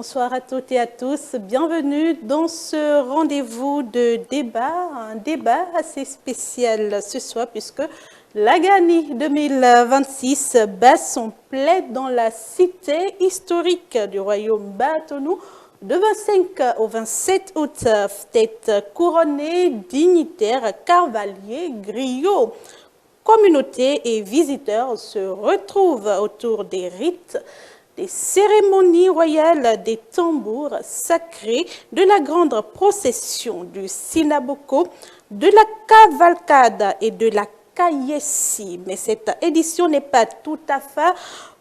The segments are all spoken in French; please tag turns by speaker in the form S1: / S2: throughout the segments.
S1: Bonsoir à toutes et à tous. Bienvenue dans ce rendez-vous de débat, un débat assez spécial ce soir puisque la Gani 2026 bat son plein dans la cité historique du royaume Batonou. De 25 au 27 août, tête couronnée, dignitaires, cavaliers, griots, communautés et visiteurs se retrouvent autour des rites, des cérémonies royales, des tambours sacrés, de la grande procession du Sinaboko, de la cavalcade et de la Kayessi. Mais cette édition n'est pas tout à fait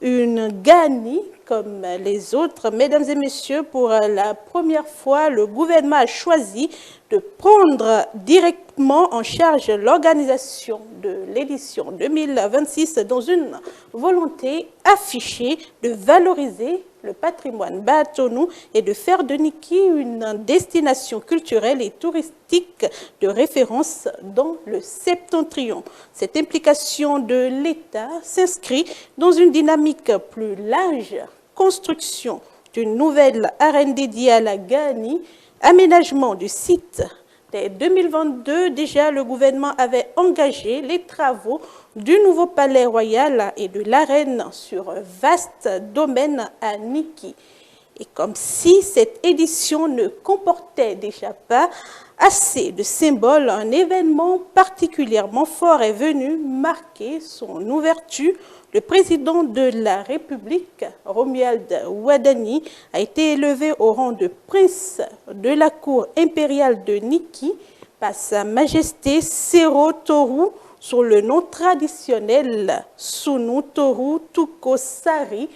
S1: une Gani comme les autres. Mesdames et messieurs, pour la première fois, le gouvernement a choisi de prendre directement en charge l'organisation de l'édition 2026 dans une volonté affichée de valoriser le patrimoine Batonou et de faire de Niki une destination culturelle et touristique de référence dans le septentrion. Cette implication de l'État s'inscrit dans une dynamique plus large, construction d'une nouvelle arène dédiée à la Gani, aménagement du site. Dès 2022, déjà, le gouvernement avait engagé les travaux du nouveau palais royal et de l'arène sur un vaste domaine à Niki. Et comme si cette édition ne comportait déjà pas assez de symboles, un événement particulièrement fort est venu marquer son ouverture. Le président de la République, Romuald Wadani, a été élevé au rang de prince de la cour impériale de Niki par Sa Majesté Sero Toru sous le nom traditionnel Sunu Toru Tuko Sari,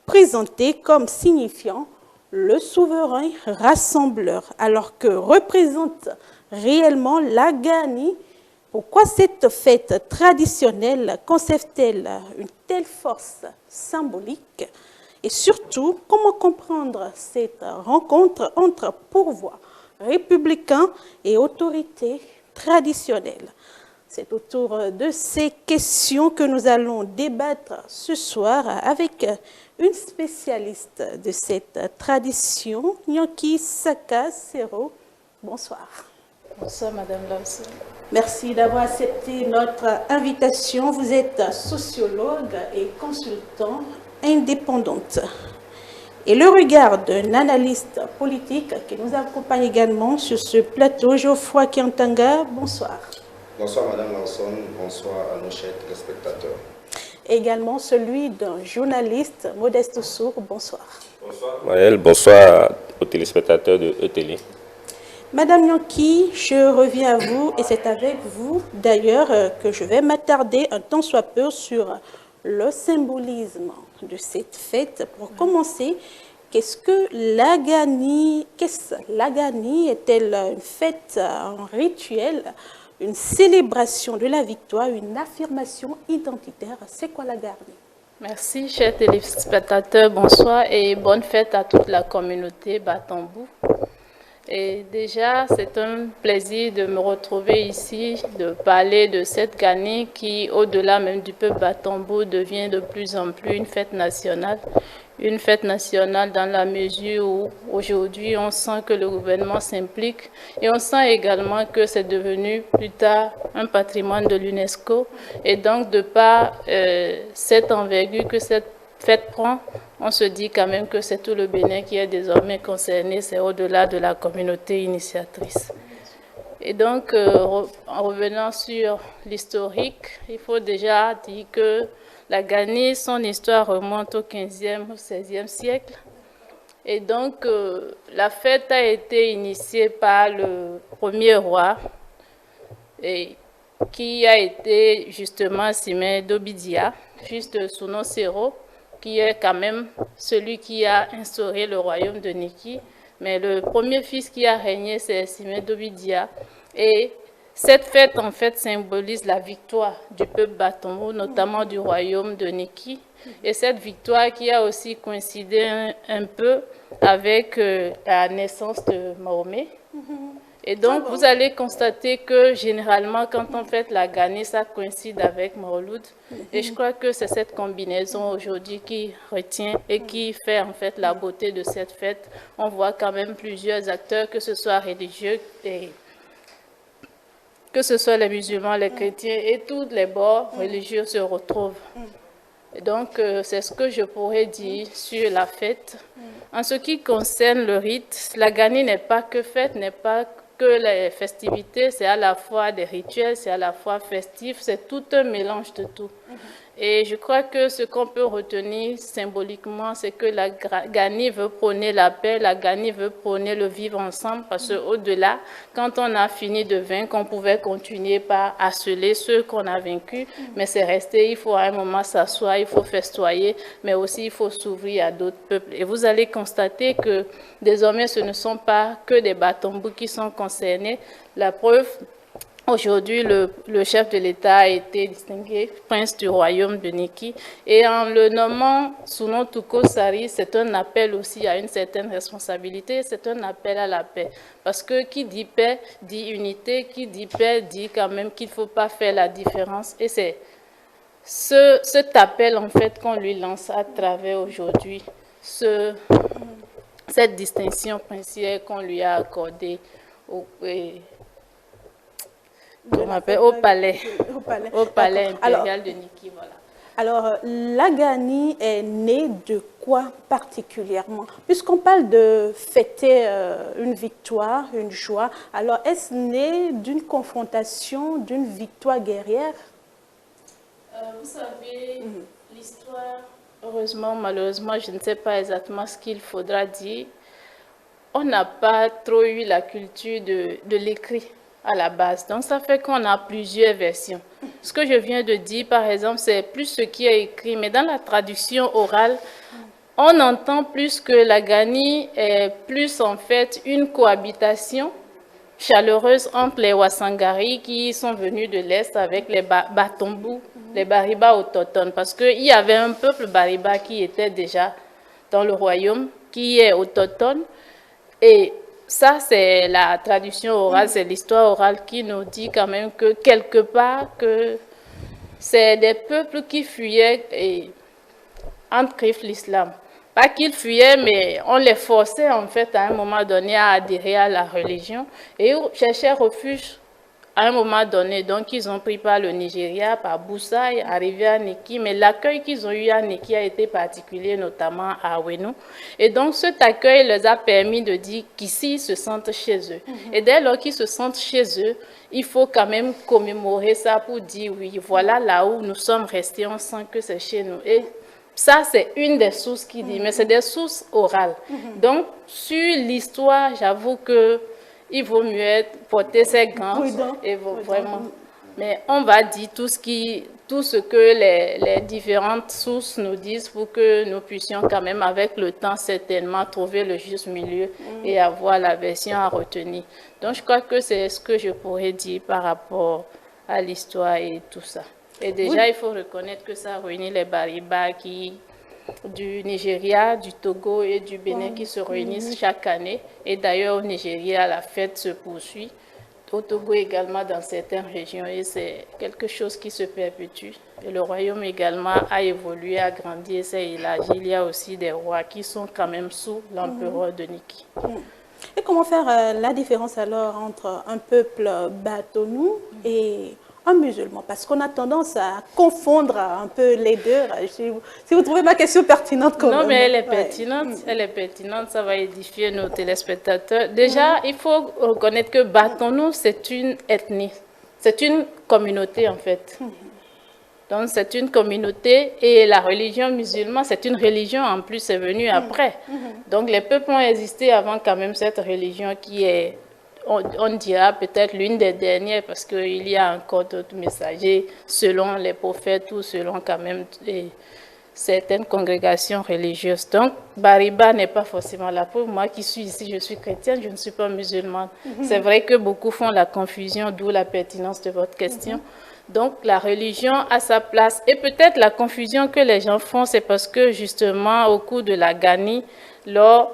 S1: présenté comme signifiant le souverain rassembleur, alors que représente réellement la Gani. Pourquoi cette fête traditionnelle conserve-t-elle une telle force symbolique? Et surtout, comment comprendre cette rencontre entre pourvoi républicain et autorité traditionnelle? C'est autour de ces questions que nous allons débattre ce soir avec une spécialiste de cette tradition, Nyanki Saka Sero. Bonsoir.
S2: Bonsoir, Madame Lamson.
S1: Merci d'avoir accepté notre invitation. Vous êtes sociologue et consultant indépendante. Et le regard d'un analyste politique qui nous accompagne également sur ce plateau, Geoffroy Kiantanga, bonsoir.
S3: Bonsoir Madame Lanson, bonsoir à nos chers téléspectateurs.
S1: Également celui d'un journaliste, Modeste Sour, bonsoir.
S4: Bonsoir Maëlle, bonsoir aux téléspectateurs de ETélé.
S1: Madame Nyanki, je reviens à vous et c'est avec vous d'ailleurs que je vais m'attarder un tant soit peu sur le symbolisme de cette fête. Pour commencer, qu'est-ce que la Gani est-elle une fête, un rituel, une célébration de la victoire, une affirmation identitaire? C'est quoi la Gani?
S2: Merci, chers téléspectateurs, bonsoir et bonne fête à toute la communauté Batambou. Et déjà, c'est un plaisir de me retrouver ici, de parler de cette Gani qui, au-delà même du peuple Batambou, devient de plus en plus une fête nationale. Une fête nationale dans la mesure où aujourd'hui on sent que le gouvernement s'implique et on sent également que c'est devenu plus tard un patrimoine de l'UNESCO. Et donc de par cette envergure que cette fête prend, on se dit quand même que c'est tout le Bénin qui est désormais concerné, c'est au-delà de la communauté initiatrice. Et donc, en revenant sur l'historique, il faut déjà dire que la Gani, son histoire remonte au 15e, au 16e siècle. Et donc, la fête a été initiée par le premier roi, et qui a été justement Simé d'Obidia, juste sous nom Sero, qui est quand même celui qui a instauré le royaume de Niki. Mais le premier fils qui a régné, c'est Simé d'Obidia. Et Cette fête, en fait, symbolise la victoire du peuple Batongo, notamment du royaume de Neki. Et cette victoire qui a aussi coïncidé un peu avec la naissance de Mahomet. Et donc, vous allez constater que généralement, quand on fête la Gani, ça coïncide avec Mawlud. Et je crois que c'est cette combinaison aujourd'hui qui retient et qui fait en fait la beauté de cette fête. On voit quand même plusieurs acteurs, que ce soit religieux, et que ce soit les musulmans, les chrétiens et tous les bords religieux se retrouvent. Et donc, c'est ce que je pourrais dire sur la fête. En ce qui concerne le rite, la Gani n'est pas que fête, n'est pas que les festivités, c'est à la fois des rituels, c'est à la fois festif, c'est tout un mélange de tout. Et je crois que ce qu'on peut retenir symboliquement, c'est que la Gani veut prôner la paix, la Gani veut prôner le vivre ensemble, parce qu'au-delà, quand on a fini de vaincre, on pouvait continuer par harceler ceux qu'on a vaincus, mais c'est resté, il faut à un moment s'asseoir, il faut festoyer, mais aussi il faut s'ouvrir à d'autres peuples. Et vous allez constater que désormais, ce ne sont pas que des Batombous qui sont concernés. La preuve, aujourd'hui, le chef de l'État a été distingué prince du royaume de Neki. Et en le nommant Souno Tuko Sari, c'est un appel aussi à une certaine responsabilité, c'est un appel à la paix. Parce que qui dit paix, dit unité, qui dit paix, dit quand même qu'il ne faut pas faire la différence. Et c'est cet appel, en fait, qu'on lui lance à travers aujourd'hui, cette distinction principale qu'on lui a accordée au palais impérial de Neki, voilà.
S1: Alors, la Gani est née de quoi particulièrement? Puisqu'on parle de fêter une victoire, une joie, alors est-ce né d'une confrontation, d'une victoire guerrière?
S2: Vous savez, l'histoire, heureusement, malheureusement, je ne sais pas exactement ce qu'il faudra dire. On n'a pas trop eu la culture de l'écrit à la base. Donc, ça fait qu'on a plusieurs versions. Ce que je viens de dire, par exemple, c'est plus ce qui est écrit. Mais dans la traduction orale, on entend plus que la Gani est plus, en fait, une cohabitation chaleureuse entre les Wasangari qui sont venus de l'Est avec les Batombous, les Bariba autochtones. Parce qu'il y avait un peuple Bariba qui était déjà dans le royaume, qui est autochtone. Et ça, c'est la tradition orale, c'est l'histoire orale qui nous dit quand même que quelque part, que c'est des peuples qui fuyaient et entrent l'islam. Pas qu'ils fuyaient, mais on les forçait en fait à un moment donné à adhérer à la religion et ils cherchaient refuge à un moment donné. Donc, ils ont pris par le Nigeria, par Boussa, et arrivé à Neki. Mais l'accueil qu'ils ont eu à Neki a été particulier, notamment à Awenu. Et donc, cet accueil les a permis de dire qu'ici, ils se sentent chez eux. Et dès lors qu'ils se sentent chez eux, il faut quand même commémorer ça pour dire, oui, voilà là où nous sommes restés, on sent que c'est chez nous. Et ça, c'est une des sources qui dit, mais c'est des sources orales. Donc, sur l'histoire, j'avoue que il vaut mieux porter ses gants et vraiment. Mais on va dire tout ce que les différentes sources nous disent pour que nous puissions quand même, avec le temps, certainement trouver le juste milieu et avoir la version à retenir. Donc, je crois que c'est ce que je pourrais dire par rapport à l'histoire et tout ça. Et déjà, il faut reconnaître que ça réunit les Bariba du Nigeria, du Togo et du Bénin qui se réunissent chaque année. Et d'ailleurs, au Nigeria, la fête se poursuit. Au Togo également, dans certaines régions. Et c'est quelque chose qui se perpétue. Et le royaume également a évolué, a grandi et s'est élargi. Il y a aussi des rois qui sont quand même sous l'empereur de Neki.
S1: Et comment faire la différence alors entre un peuple Batonou et un musulman? Parce qu'on a tendance à confondre un peu les deux. Si vous trouvez ma question pertinente, quand même.
S2: Non, mais elle est pertinente. Elle est pertinente. Ça va édifier nos téléspectateurs. Déjà, il faut reconnaître que Batonou, c'est une ethnie. C'est une communauté, en fait. Donc, c'est une communauté et la religion musulmane, c'est une religion en plus, c'est venu après. Donc, les peuples ont existé avant quand même cette religion qui est, on dira peut-être l'une des dernières parce qu'il y a encore d'autres messagers selon les prophètes ou selon quand même certaines congrégations religieuses. Donc, Bariba n'est pas forcément là. Pour moi qui suis ici, je suis chrétienne, je ne suis pas musulmane. C'est vrai que beaucoup font la confusion, d'où la pertinence de votre question. Donc, la religion a sa place. Et peut-être la confusion que les gens font, c'est parce que justement, au cours de la Gani, lors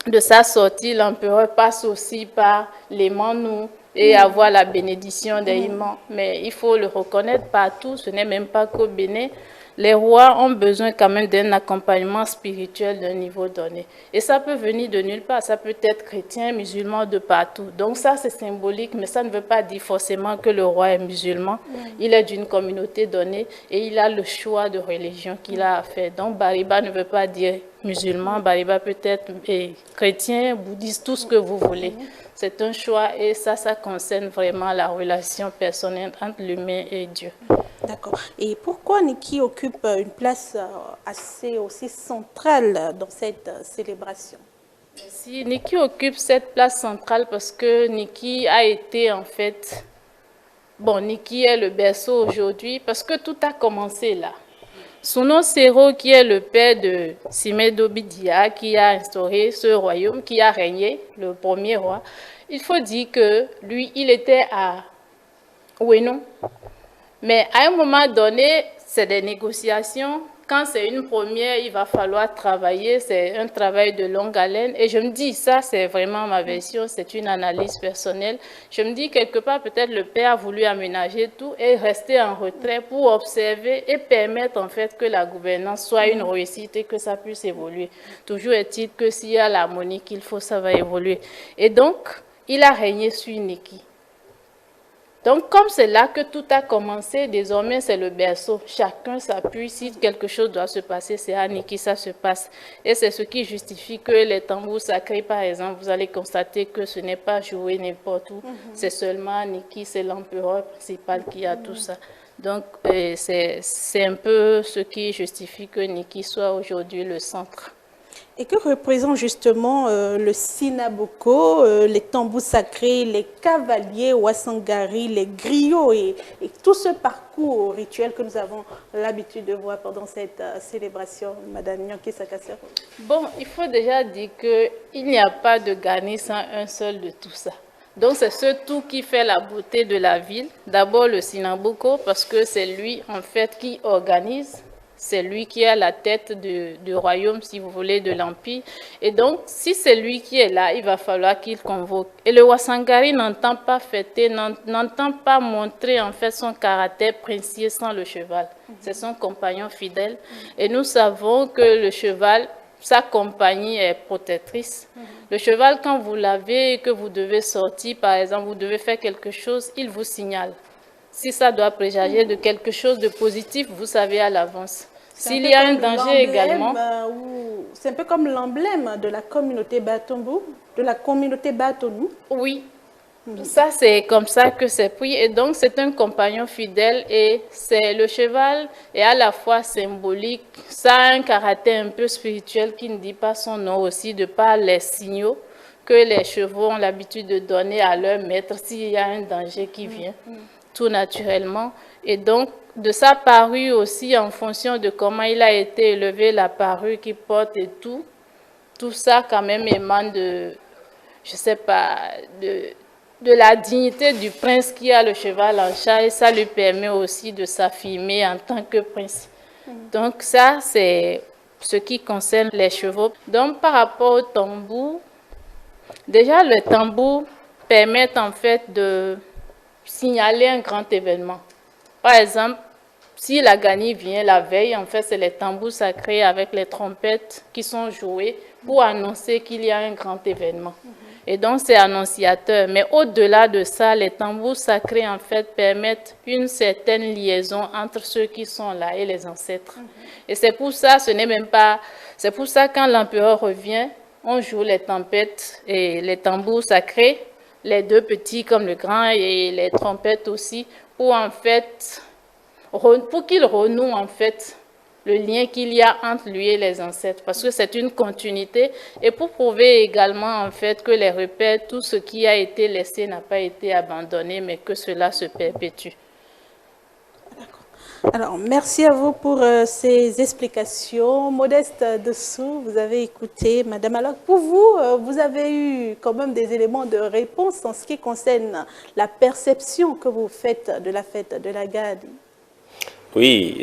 S2: de sa sortie, l'empereur passe aussi par les Manou et avoir la bénédiction des imams. Mais il faut le reconnaître partout, ce n'est même pas qu'au Bénin. Les rois ont besoin quand même d'un accompagnement spirituel d'un niveau donné. Et ça peut venir de nulle part, ça peut être chrétien, musulman, de partout. Donc ça, c'est symbolique, mais ça ne veut pas dire forcément que le roi est musulman. Il est d'une communauté donnée et il a le choix de religion qu'il a à faire. Donc Bariba ne veut pas dire musulman, Bariba peut être chrétien, bouddhiste, tout ce que vous voulez. C'est un choix et ça concerne vraiment la relation personnelle entre l'humain et Dieu.
S1: D'accord. Et pourquoi Niki occupe une place assez aussi centrale dans cette célébration?
S2: Si Niki occupe cette place centrale parce que Niki a été en fait... Bon, Niki est le berceau aujourd'hui parce que tout a commencé là. Souno Sero, qui est le père de Simedo Bidia, qui a instauré ce royaume, qui a régné, le premier roi, il faut dire que lui, il était à Ouénon. Mais à un moment donné, c'est des négociations. Quand c'est une première, il va falloir travailler. C'est un travail de longue haleine. Et je me dis, ça, c'est vraiment ma version. C'est une analyse personnelle. Je me dis, quelque part, peut-être le père a voulu aménager tout et rester en retrait pour observer et permettre, en fait, que la gouvernance soit une réussite et que ça puisse évoluer. Toujours est-il que s'il y a l'harmonie qu'il faut, ça va évoluer. Et donc, il a régné sur Niki. Donc, comme c'est là que tout a commencé, désormais, c'est le berceau. Chacun s'appuie. Si quelque chose doit se passer, c'est à Niki, ça se passe. Et c'est ce qui justifie que les tambours sacrés, par exemple, vous allez constater que ce n'est pas joué n'importe où. C'est seulement Niki, c'est l'empereur principal qui a tout ça. Donc, c'est un peu ce qui justifie que Niki soit aujourd'hui le centre.
S1: Et que représente justement le Sinaboko, les tambours sacrés, les cavaliers Wasangari, les griots et tout ce parcours rituel que nous avons l'habitude de voir pendant cette célébration, Madame Nyanké Sakassero?
S2: Bon, il faut déjà dire qu'il n'y a pas de Gani sans un seul de tout ça. Donc c'est ce tout qui fait la beauté de la ville. D'abord le Sinaboko parce que c'est lui en fait qui organise. C'est lui qui est à la tête du royaume, si vous voulez, de l'empire. Et donc, si c'est lui qui est là, il va falloir qu'il convoque. Et le Wasangari n'entend pas fêter, n'entend pas montrer en fait son caractère princier sans le cheval. C'est son compagnon fidèle. Et nous savons que le cheval, sa compagnie est protectrice. Le cheval, quand vous l'avez et que vous devez sortir, par exemple, vous devez faire quelque chose, il vous signale. Si ça doit présager de quelque chose de positif, vous savez à l'avance. S'il y a un danger également...
S1: C'est un peu comme l'emblème de la communauté Batombo, de la communauté Batonou.
S2: Oui, ça c'est comme ça que c'est pris. Et donc c'est un compagnon fidèle et c'est le cheval est à la fois symbolique. Ça a un caractère un peu spirituel qui ne dit pas son nom aussi, de par les signaux que les chevaux ont l'habitude de donner à leur maître s'il y a un danger qui vient. Tout naturellement. Et donc, de sa parure aussi, en fonction de comment il a été élevé, la parure qu'il porte et tout ça quand même émane de, je sais pas, de la dignité du prince qui a le cheval en chat et ça lui permet aussi de s'affirmer en tant que prince. Donc ça, c'est ce qui concerne les chevaux. Donc, par rapport au tambour, déjà, les tambours permettent en fait de signaler un grand événement. Par exemple, si la Gani vient la veille, en fait, c'est les tambours sacrés avec les trompettes qui sont joués pour annoncer qu'il y a un grand événement. Et donc, c'est annonciateur. Mais au-delà de ça, les tambours sacrés, en fait, permettent une certaine liaison entre ceux qui sont là et les ancêtres. Et c'est pour ça, ce n'est même pas... C'est pour ça, quand l'empereur revient, on joue les trompettes et les tambours sacrés, les deux petits comme le grand et les trompettes aussi, pour en fait, pour qu'il renoue en fait le lien qu'il y a entre lui et les ancêtres, parce que c'est une continuité, et pour prouver également en fait que les repères, tout ce qui a été laissé n'a pas été abandonné, mais que cela se perpétue.
S1: Alors, merci à vous pour ces explications. Modeste Dessous, vous avez écouté, Madame. Alors, pour vous, vous avez eu quand même des éléments de réponse en ce qui concerne la perception que vous faites de la fête de la Gadi.
S4: Oui,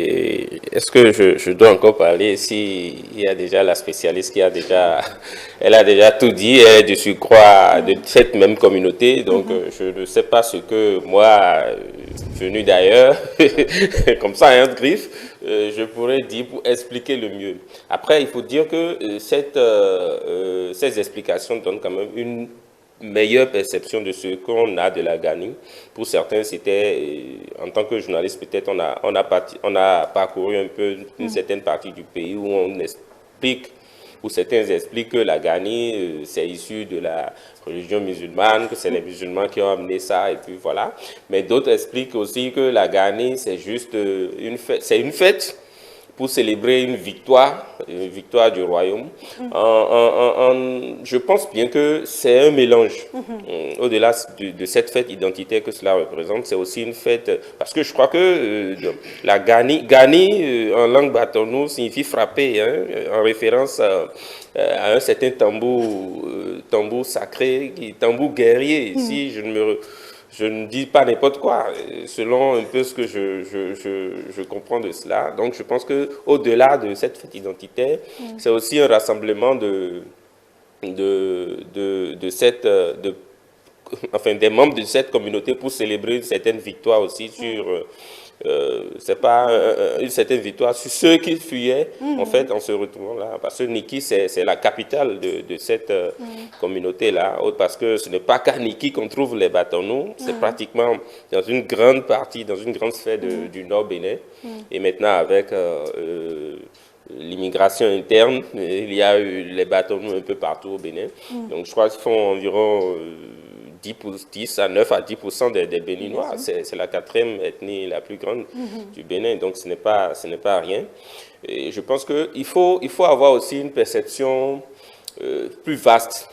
S4: est-ce que je dois encore parler s'il y a déjà la spécialiste qui a déjà, elle a déjà tout dit, elle est de surcroît de cette même communauté, donc je ne sais pas ce que moi, venu d'ailleurs, comme ça, un griffe, je pourrais dire pour expliquer le mieux. Après, il faut dire que ces explications donnent quand même une meilleure perception de ce qu'on a de la Gani. Pour certains, c'était, en tant que journaliste, peut-être on a parcouru un peu une certaine partie du pays où on explique, où certains expliquent que la Gani, c'est issu de la religion musulmane, que c'est les musulmans qui ont amené ça, et puis voilà. Mais d'autres expliquent aussi que la Gani, c'est juste une fête pour célébrer une victoire du royaume. Je pense bien que c'est un mélange. Au-delà de cette fête identitaire que cela représente, c'est aussi une fête, parce que je crois que la Gani en langue batonou signifie frapper, hein, en référence à un certain tambour sacré, tambour guerrier. Ici, je ne dis pas n'importe quoi, selon un peu ce que je comprends de cela. Donc, je pense qu'au-delà de cette fête identitaire, c'est aussi un rassemblement des membres de cette communauté pour célébrer une certaine victoire aussi sur... c'est pas une certaine victoire sur ceux qui fuyaient, en fait, en se retrouvant là. Parce que Niki, c'est la capitale de cette communauté-là. Parce que ce n'est pas qu'à Niki qu'on trouve les Batonous, c'est pratiquement dans une grande partie, dans une grande sphère du Nord Bénin. Et maintenant, avec l'immigration interne, il y a eu les Batonous un peu partout au Bénin. Donc, je crois qu'ils font environ 10 à 9 à 10% des Béninois. C'est la 4e ethnie la plus grande du Bénin, donc ce n'est pas rien. Et je pense qu'il faut avoir aussi une perception plus vaste.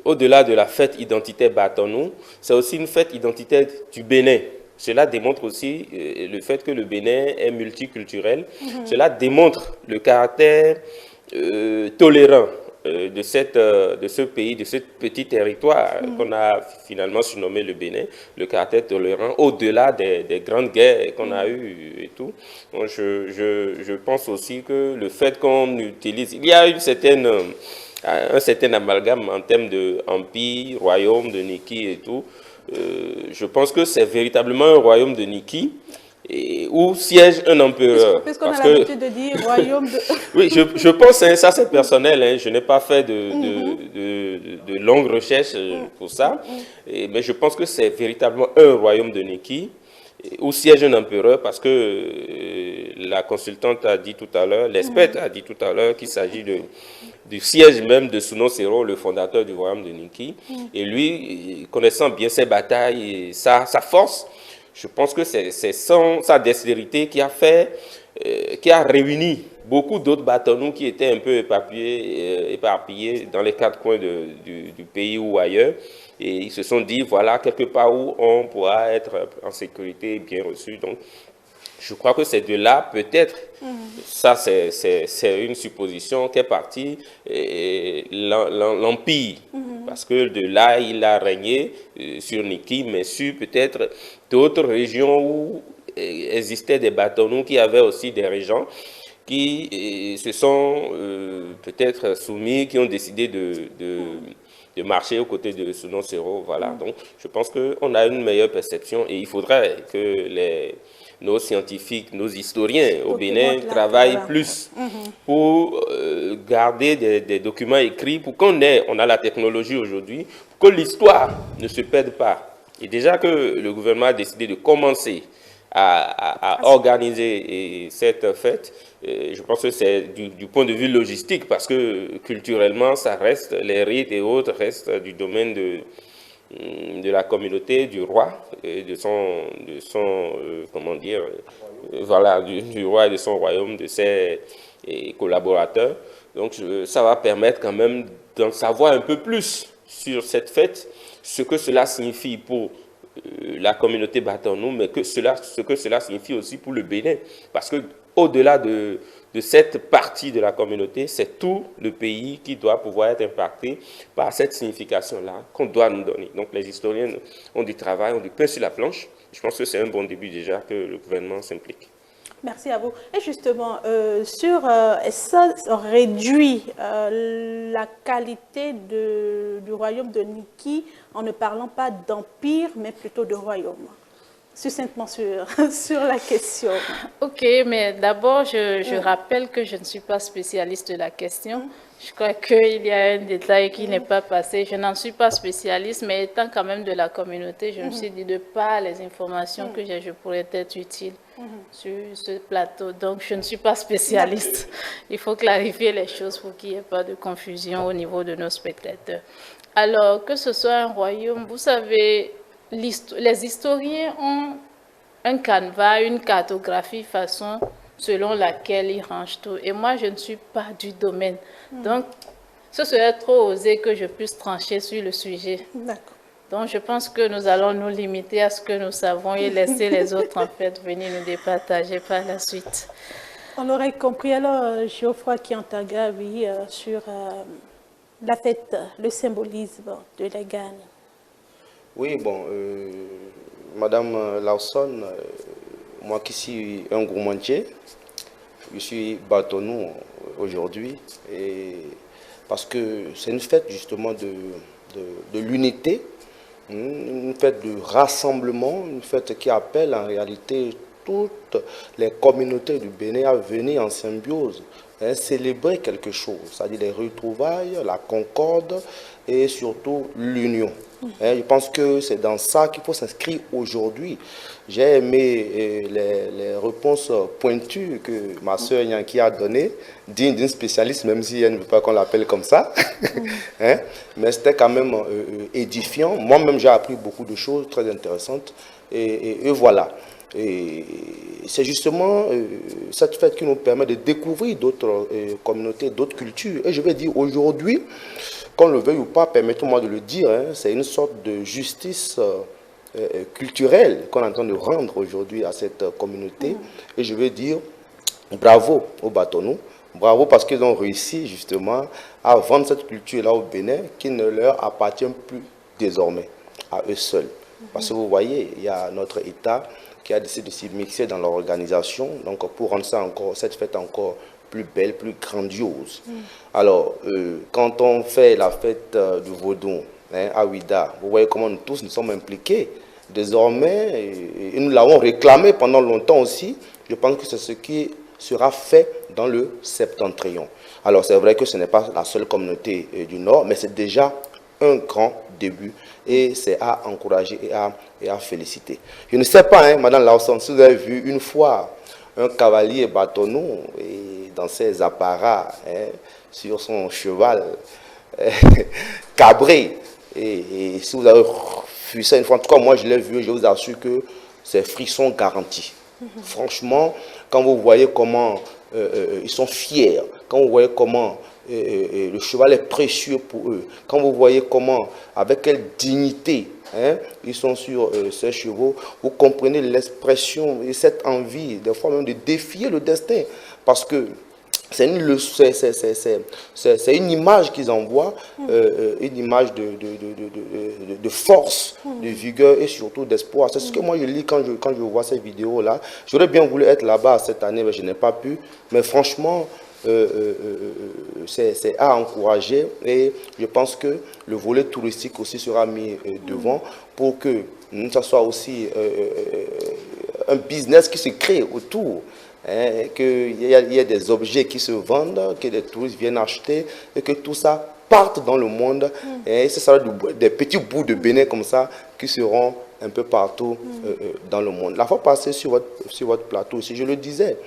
S4: Au-delà de la fête identitaire Batonou, c'est aussi une fête identitaire du Bénin. Cela démontre aussi le fait que le Bénin est multiculturel. Cela démontre le caractère tolérant de ce pays, de ce petit territoire qu'on a finalement surnommé le Bénin, le caractère tolérant, au-delà des grandes guerres qu'on a eues et tout. Donc je pense aussi que le fait qu'on utilise... Il y a un certain amalgame en termes d'empire, royaume, de Niki et tout. Je pense que c'est véritablement un royaume de Niki, où siège un empereur.
S1: Puisqu'on a l'habitude de dire royaume de...
S4: Oui, je pense, hein, ça c'est personnel, hein, je n'ai pas fait de longues recherches pour ça, mais je pense que c'est véritablement un royaume de Niki, où siège un empereur, parce que la consultante a dit tout à l'heure, l'experte a dit tout à l'heure qu'il s'agit du siège même de Suno Sero, le fondateur du royaume de Niki. Et lui, connaissant bien ses batailles et sa force, je pense que c'est sa dextérité qui a réuni beaucoup d'autres Batonous qui étaient un peu éparpillés dans les 4 coins du pays ou ailleurs. Et ils se sont dit, voilà, quelque part où on pourra être en sécurité, bien reçu. Donc, je crois que c'est de là, peut-être, ça c'est une supposition, qu'est parti l'Empire. Parce que de là, il a régné sur Niki, mais sur peut-être d'autres régions où existaient des Batonous qui avaient aussi des régents qui se sont peut-être soumis, qui ont décidé de marcher aux côtés de Suno Sero. Voilà. Donc, je pense qu'on a une meilleure perception et il faudrait que nos scientifiques, nos historiens au Bénin travaillent plus pour garder des documents écrits, pour on a la technologie aujourd'hui, pour que l'histoire ne se perde pas. Et déjà que le gouvernement a décidé de commencer à organiser cette fête, je pense que c'est du point de vue logistique, parce que culturellement, ça reste, les rites et autres restent du domaine de la communauté, du roi, et de son comment dire, voilà, du roi et de son royaume, de ses collaborateurs. Donc ça va permettre quand même d'en savoir un peu plus sur cette fête, ce que cela signifie pour la communauté Batonou, mais ce que cela signifie aussi pour le Bénin. Parce que au-delà de cette partie de la communauté, c'est tout le pays qui doit pouvoir être impacté par cette signification-là qu'on doit nous donner. Donc les historiens ont du travail, ont du pain sur la planche. Je pense que c'est un bon début déjà que le gouvernement s'implique.
S1: Merci à vous. Et justement, ça réduit la qualité du royaume de Niki en ne parlant pas d'empire, mais plutôt de royaume. Succinctement sur la question.
S2: Ok, mais d'abord, je rappelle que je ne suis pas spécialiste de la question. Je crois qu'il y a un détail qui n'est pas passé. Je n'en suis pas spécialiste, mais étant quand même de la communauté, je me suis dit de par les informations que j'ai, je pourrais être utile sur ce plateau. Donc, je ne suis pas spécialiste. Il faut clarifier les choses pour qu'il n'y ait pas de confusion au niveau de nos spectateurs. Alors, que ce soit un royaume, vous savez, les historiens ont un canevas, une cartographie façon selon laquelle ils rangent tout. Et moi, je ne suis pas du domaine. Donc, ce serait trop osé que je puisse trancher sur le sujet.
S1: D'accord.
S2: Donc, je pense que nous allons nous limiter à ce que nous savons et laisser les autres, en fait, venir nous départager par la suite.
S1: On aurait compris. Alors, Geoffroy Kiantaga, oui, sur la fête, le symbolisme de la gagne.
S3: Oui, bon, Madame Lawson, moi qui suis un gourmandier, je suis Batonou aujourd'hui, parce que c'est une fête justement de l'unité, une fête de rassemblement, une fête qui appelle en réalité toutes les communautés du Bénin à venir en symbiose, célébrer quelque chose, c'est-à-dire les retrouvailles, la concorde et surtout l'union. Je pense que c'est dans ça qu'il faut s'inscrire aujourd'hui. J'ai aimé les réponses pointues que ma soeur Yanki a données, digne d'une spécialiste, même si elle ne veut pas qu'on l'appelle comme ça. Mais c'était quand même édifiant. Moi-même, j'ai appris beaucoup de choses très intéressantes. Et voilà. Et c'est justement cette fête qui nous permet de découvrir d'autres communautés, d'autres cultures. Et je vais dire aujourd'hui, qu'on le veuille ou pas, permettez-moi de le dire, c'est une sorte de justice culturelle qu'on est en train de rendre aujourd'hui à cette communauté. Et je veux dire bravo aux Batonou, bravo parce qu'ils ont réussi justement à vendre cette culture-là au Bénin qui ne leur appartient plus désormais à eux seuls. Parce que vous voyez, il y a notre État qui a décidé de s'y mixer dans leur organisation, donc pour rendre ça encore, cette fête encore plus belle, plus grandiose. Alors, quand on fait la fête du Vaudou à Ouida, vous voyez comment nous tous nous sommes impliqués. Désormais, et nous l'avons réclamé pendant longtemps aussi, je pense que c'est ce qui sera fait dans le septentrion. Alors, c'est vrai que ce n'est pas la seule communauté du Nord, mais c'est déjà un grand début et c'est à encourager et à féliciter. Je ne sais pas, Madame Lawson, si vous avez vu une fois un cavalier Batonou et dans ses apparats, sur son cheval cabré, et si vous avez vu ça une fois, en tout cas moi je l'ai vu, je vous assure que c'est frisson garanti. Franchement, quand vous voyez comment ils sont fiers, quand vous voyez comment le cheval est précieux pour eux, quand vous voyez comment, avec quelle dignité ils sont sur ces chevaux, vous comprenez l'expression et cette envie, des fois même de défier le destin, parce que c'est une image qu'ils envoient, une image de force, de vigueur et surtout d'espoir. C'est ce que moi je lis quand je vois ces vidéos-là. J'aurais bien voulu être là-bas cette année, mais je n'ai pas pu. Mais franchement, c'est à encourager et je pense que le volet touristique aussi sera mis devant pour que ça soit aussi un business qui se crée autour. Qu'il y ait des objets qui se vendent, que les touristes viennent acheter et que tout ça parte dans le monde. Et ce sera des petits bouts de Bénin comme ça qui seront un peu partout dans le monde. La fois passée sur votre plateau aussi, je le disais,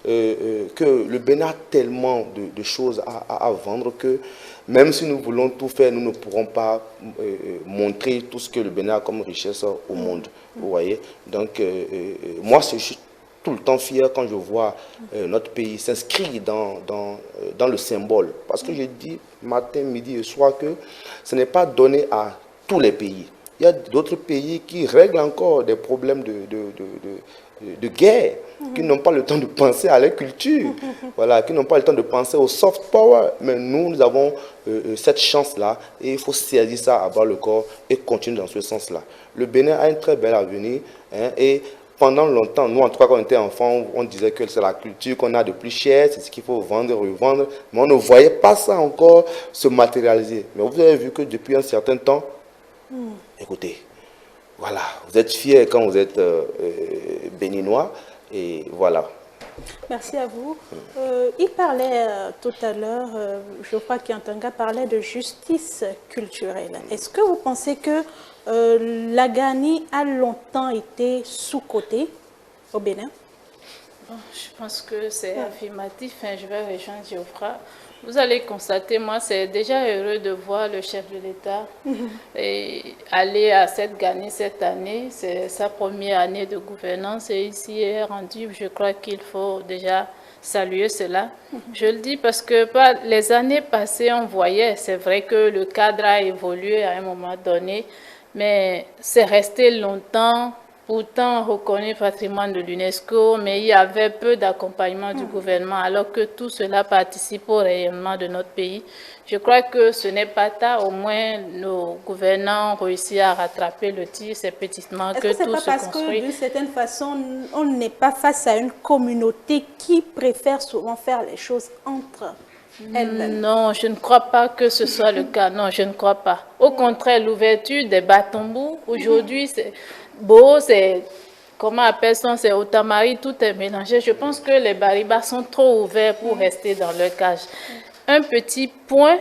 S3: que le Bénin a tellement de choses à vendre que même si nous voulons tout faire, nous ne pourrons pas montrer tout ce que le Bénin a comme richesse au monde. Vous voyez. Donc, moi, je suis tout le temps fier quand je vois notre pays s'inscrire dans le symbole. Parce que je dis matin, midi et soir que ce n'est pas donné à tous les pays. il y a d'autres pays qui règlent encore des problèmes de guerre, qui n'ont pas le temps de penser à leur culture, voilà, qui n'ont pas le temps de penser au soft power. Mais nous avons cette chance-là et il faut saisir ça à bras le corps et continuer dans ce sens-là. Le Bénin a un très bel avenir, hein, et pendant longtemps, nous en tout cas quand on était enfants, on disait que c'est la culture qu'on a de plus chère, c'est ce qu'il faut vendre, revendre, mais on ne voyait pas ça encore se matérialiser. Mais vous avez vu que depuis un certain temps, écoutez, voilà, vous êtes fiers quand vous êtes béninois, et voilà.
S1: Merci à vous. Il parlait tout à l'heure, je crois qu'Yantanga parlait de justice culturelle. Est-ce que vous pensez que la Gani a longtemps été sous-cotée au Bénin?
S2: Bon, je pense que c'est affirmatif. Hein, je vais rejoindre Geoffra. Vous allez constater, moi, c'est déjà heureux de voir le chef de l'État aller à cette Gani cette année. C'est sa première année de gouvernance et ici est rendu. Je crois qu'il faut déjà saluer cela. Je le dis parce que les années passées, on voyait, c'est vrai que le cadre a évolué à un moment donné, mais c'est resté longtemps. Pourtant reconnu patrimoine de l'UNESCO, mais il y avait peu d'accompagnement du gouvernement, alors que tout cela participe au rayonnement de notre pays. Je crois que ce n'est pas tard, au moins nos gouvernants ont réussi à rattraper le tir, c'est petitement que tout se construit. Est-ce que c'est pas parce que,
S1: d'une certaine façon, on n'est pas face à une communauté qui préfère souvent faire les choses entre elles-mêmes?
S2: Non, je ne crois pas que ce soit le cas, non, je ne crois pas. Au contraire, l'ouverture des Batombou, aujourd'hui, c'est... Beau, c'est, comment appelle-t-on, c'est Otamari, tout est mélangé. Je pense que les Bariba sont trop ouverts pour rester dans leur cage. Un petit point,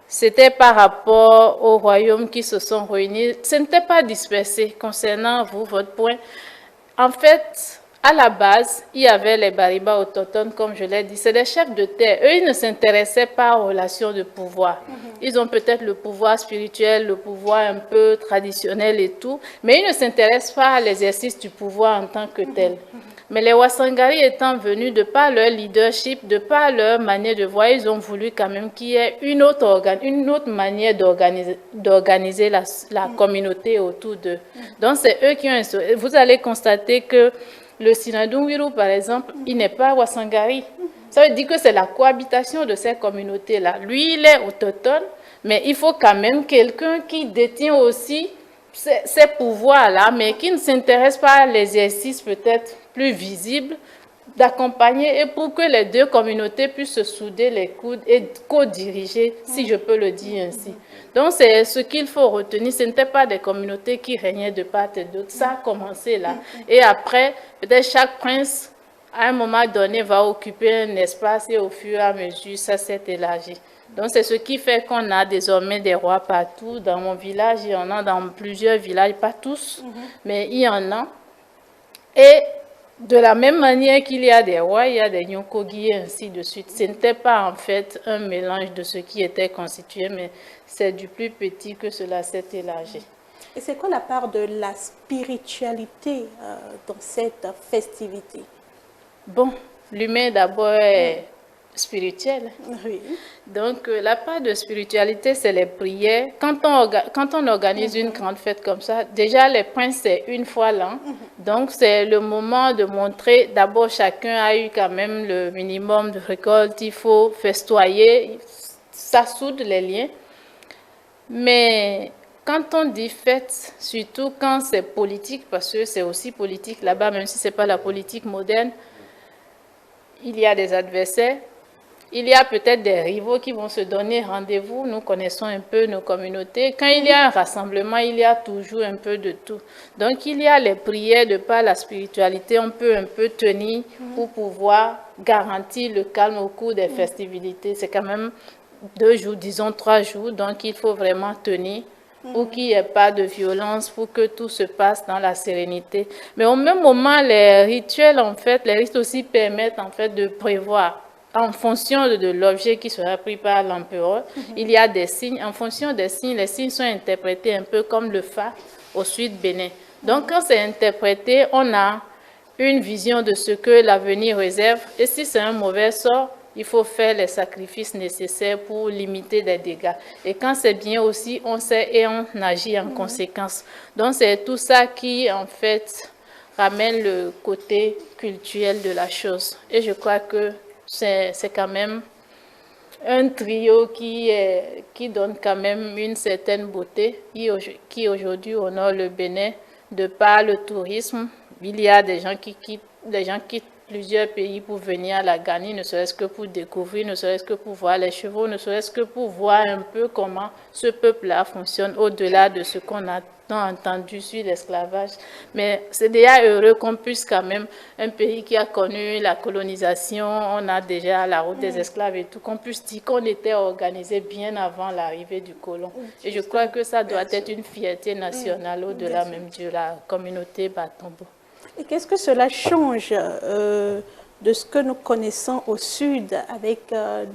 S2: c'était par rapport aux royaumes qui se sont réunis. Ce n'était pas dispersé concernant vous, votre point. En fait, à la base, il y avait les Bariba autochtones, comme je l'ai dit. C'est des chefs de terre. Eux, ils ne s'intéressaient pas aux relations de pouvoir. Ils ont peut-être le pouvoir spirituel, le pouvoir un peu traditionnel et tout, mais ils ne s'intéressent pas à l'exercice du pouvoir en tant que tel. Mais les Wasangari étant venus, de par leur leadership, de par leur manière de voir, ils ont voulu quand même qu'il y ait une autre manière d'organiser la communauté autour d'eux. Donc, c'est eux qui ont... Vous allez constater que le Sinadungiru, par exemple, il n'est pas Wasangari. Ça veut dire que c'est la cohabitation de ces communautés-là. Lui, il est autochtone, mais il faut quand même quelqu'un qui détient aussi ces pouvoirs-là, mais qui ne s'intéresse pas à l'exercice peut-être plus visible, d'accompagner et pour que les deux communautés puissent se souder les coudes et co-diriger, si je peux le dire ainsi. Donc, c'est ce qu'il faut retenir. Ce n'étaient pas des communautés qui régnaient de part et d'autre. Ça a commencé là. Et après, peut-être chaque prince, à un moment donné, va occuper un espace et au fur et à mesure, ça s'est élargi. Donc, c'est ce qui fait qu'on a désormais des rois partout. Dans mon village, il y en a dans plusieurs villages, pas tous, mais il y en a. Et de la même manière qu'il y a des rois, il y a des Nyokogi et ainsi de suite. Ce n'était pas en fait un mélange de ce qui était constitué, mais c'est du plus petit que cela s'est élargi.
S1: Et c'est quoi la part de la spiritualité dans cette festivité? Bon,
S2: l'humain d'abord est spirituel.
S1: Oui.
S2: Donc, la part de spiritualité, c'est les prières. Quand on organise une grande fête comme ça, déjà, les princes, c'est une fois l'an. Donc, c'est le moment de montrer, d'abord, chacun a eu quand même le minimum de récolte. Il faut festoyer, ça soude les liens. Mais quand on dit fête, surtout quand c'est politique, parce que c'est aussi politique là-bas, même si ce n'est pas la politique moderne, il y a des adversaires. Il y a peut-être des rivaux qui vont se donner rendez-vous. Nous connaissons un peu nos communautés. Quand il y a un rassemblement, il y a toujours un peu de tout. Donc, il y a les prières de par la spiritualité. On peut un peu tenir pour pouvoir garantir le calme au cours des festivités. C'est quand même 2 jours, disons 3 jours. Donc, il faut vraiment tenir pour qu'il n'y ait pas de violence, pour que tout se passe dans la sérénité. Mais au même moment, les rituels, en fait, les rites aussi permettent en fait de prévoir. En fonction de l'objet qui sera pris par l'empereur, il y a des signes. En fonction des signes, les signes sont interprétés un peu comme le Fa au Sud Bénin. Donc, quand c'est interprété, on a une vision de ce que l'avenir réserve. Et si c'est un mauvais sort, il faut faire les sacrifices nécessaires pour limiter les dégâts. Et quand c'est bien aussi, on sait et on agit en conséquence. Donc c'est tout ça qui, en fait, ramène le côté culturel de la chose. Et je crois que c'est quand même un trio qui donne quand même une certaine beauté, qui aujourd'hui honore le Bénin de par le tourisme. Il y a des gens qui quittent plusieurs pays pour venir à la Gani, ne serait-ce que pour découvrir, ne serait-ce que pour voir les chevaux, ne serait-ce que pour voir un peu comment ce peuple-là fonctionne au-delà de ce qu'on a entendu sur l'esclavage. Mais c'est déjà heureux qu'on puisse quand même, un pays qui a connu la colonisation, on a déjà la route des esclaves et tout, qu'on puisse dire qu'on était organisé bien avant l'arrivée du colon. Et je crois que ça doit être une fierté nationale au-delà même de la communauté Batombo.
S1: Et qu'est-ce que cela change de ce que nous connaissons au sud avec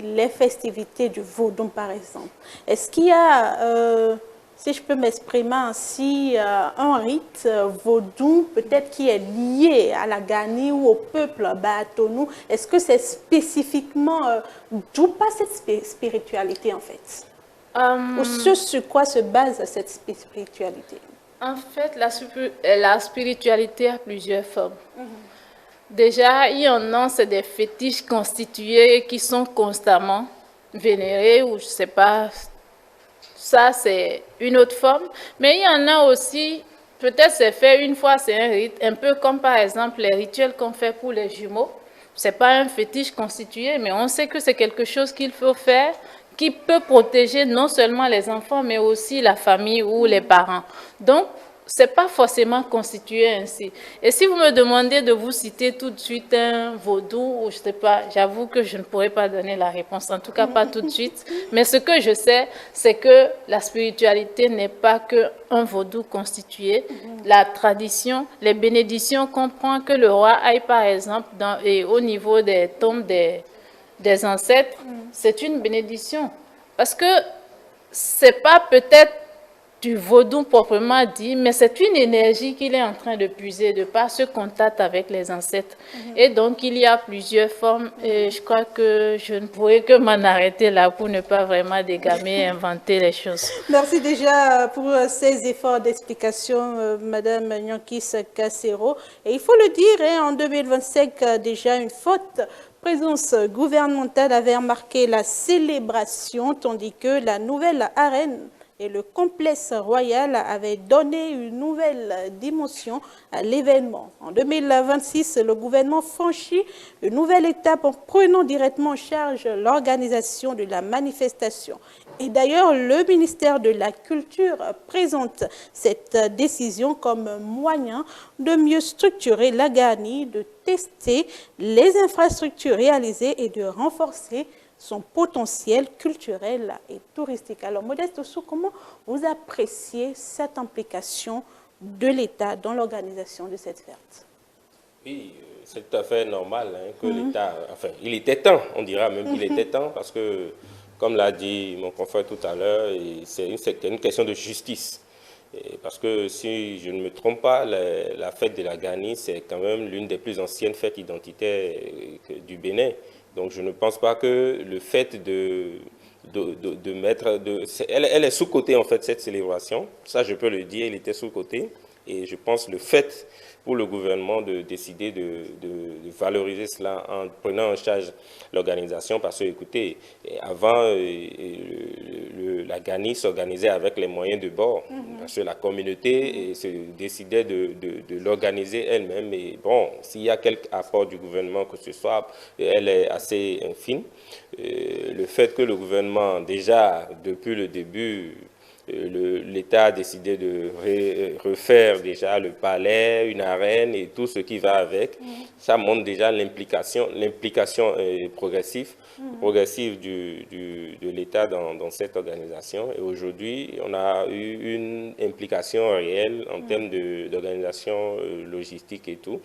S1: les festivités du Vaudon, par exemple? Est-ce qu'il y a, si je peux m'exprimer ainsi, un rite vaudou peut-être qui est lié à la Gani ou au peuple Batonou? Est-ce que c'est spécifiquement, d'où passe cette spiritualité en fait? Ou ce sur quoi se base cette spiritualité?
S2: En fait, la spiritualité a plusieurs formes. Déjà, il y en a, c'est des fétiches constitués qui sont constamment vénérés, ou je ne sais pas, ça c'est une autre forme. Mais il y en a aussi, peut-être c'est fait une fois, c'est un rite, un peu comme par exemple les rituels qu'on fait pour les jumeaux. Ce n'est pas un fétiche constitué, mais on sait que c'est quelque chose qu'il faut faire, qui peut protéger non seulement les enfants, mais aussi la famille ou les parents. Donc, ce n'est pas forcément constitué ainsi. Et si vous me demandez de vous citer tout de suite un vaudou, ou je ne sais pas, j'avoue que je ne pourrais pas donner la réponse, en tout cas pas tout de suite. Mais ce que je sais, c'est que la spiritualité n'est pas qu'un vaudou constitué. La tradition, les bénédictions comprennent que le roi aille par exemple et au niveau des tombes des ancêtres, c'est une bénédiction. Parce que c'est pas peut-être du vaudou proprement dit, mais c'est une énergie qu'il est en train de puiser de par ce contact avec les ancêtres. Et donc, il y a plusieurs formes et je crois que je ne pourrais que m'en arrêter là pour ne pas vraiment dégamer et inventer les choses.
S1: Merci déjà pour ces efforts d'explication, Madame Nyankis Kassero. Et il faut le dire, en 2025, déjà une forte présence gouvernementale avait marqué la célébration, tandis que la nouvelle arène et le complexe royal avaient donné une nouvelle dimension à l'événement. En 2026, le gouvernement franchit une nouvelle étape en prenant directement en charge l'organisation de la manifestation. Et d'ailleurs, le ministère de la Culture présente cette décision comme moyen de mieux structurer la Gani, de tester les infrastructures réalisées et de renforcer son potentiel culturel et touristique. Alors, Modeste Ossou, comment vous appréciez cette implication de l'État dans l'organisation de cette fête?
S4: Oui, c'est tout à fait normal que l'État, enfin, il était temps, on dira même qu'il était temps, parce que, comme l'a dit mon confrère tout à l'heure, c'est une question de justice. Parce que si je ne me trompe pas, la fête de la Gani, c'est quand même l'une des plus anciennes fêtes identitaires du Bénin. Donc je ne pense pas que le fait de mettre... Elle est sous-cotée en fait, cette célébration. Ça, je peux le dire, elle était sous-cotée. Et je pense le fait pour le gouvernement de décider de valoriser cela en prenant en charge l'organisation. Parce que, écoutez, avant, la Gani s'organisait avec les moyens de bord. Parce que la communauté se décidait de l'organiser elle-même. Et bon, s'il y a quelque apport du gouvernement que ce soit, elle est assez infime. Le fait que le gouvernement, déjà, depuis le début, l'État a décidé de refaire déjà le palais, une arène et tout ce qui va avec. Ça montre déjà l'implication progressive de l'État dans cette organisation. Et aujourd'hui, on a eu une implication réelle en termes d'organisation logistique et tout.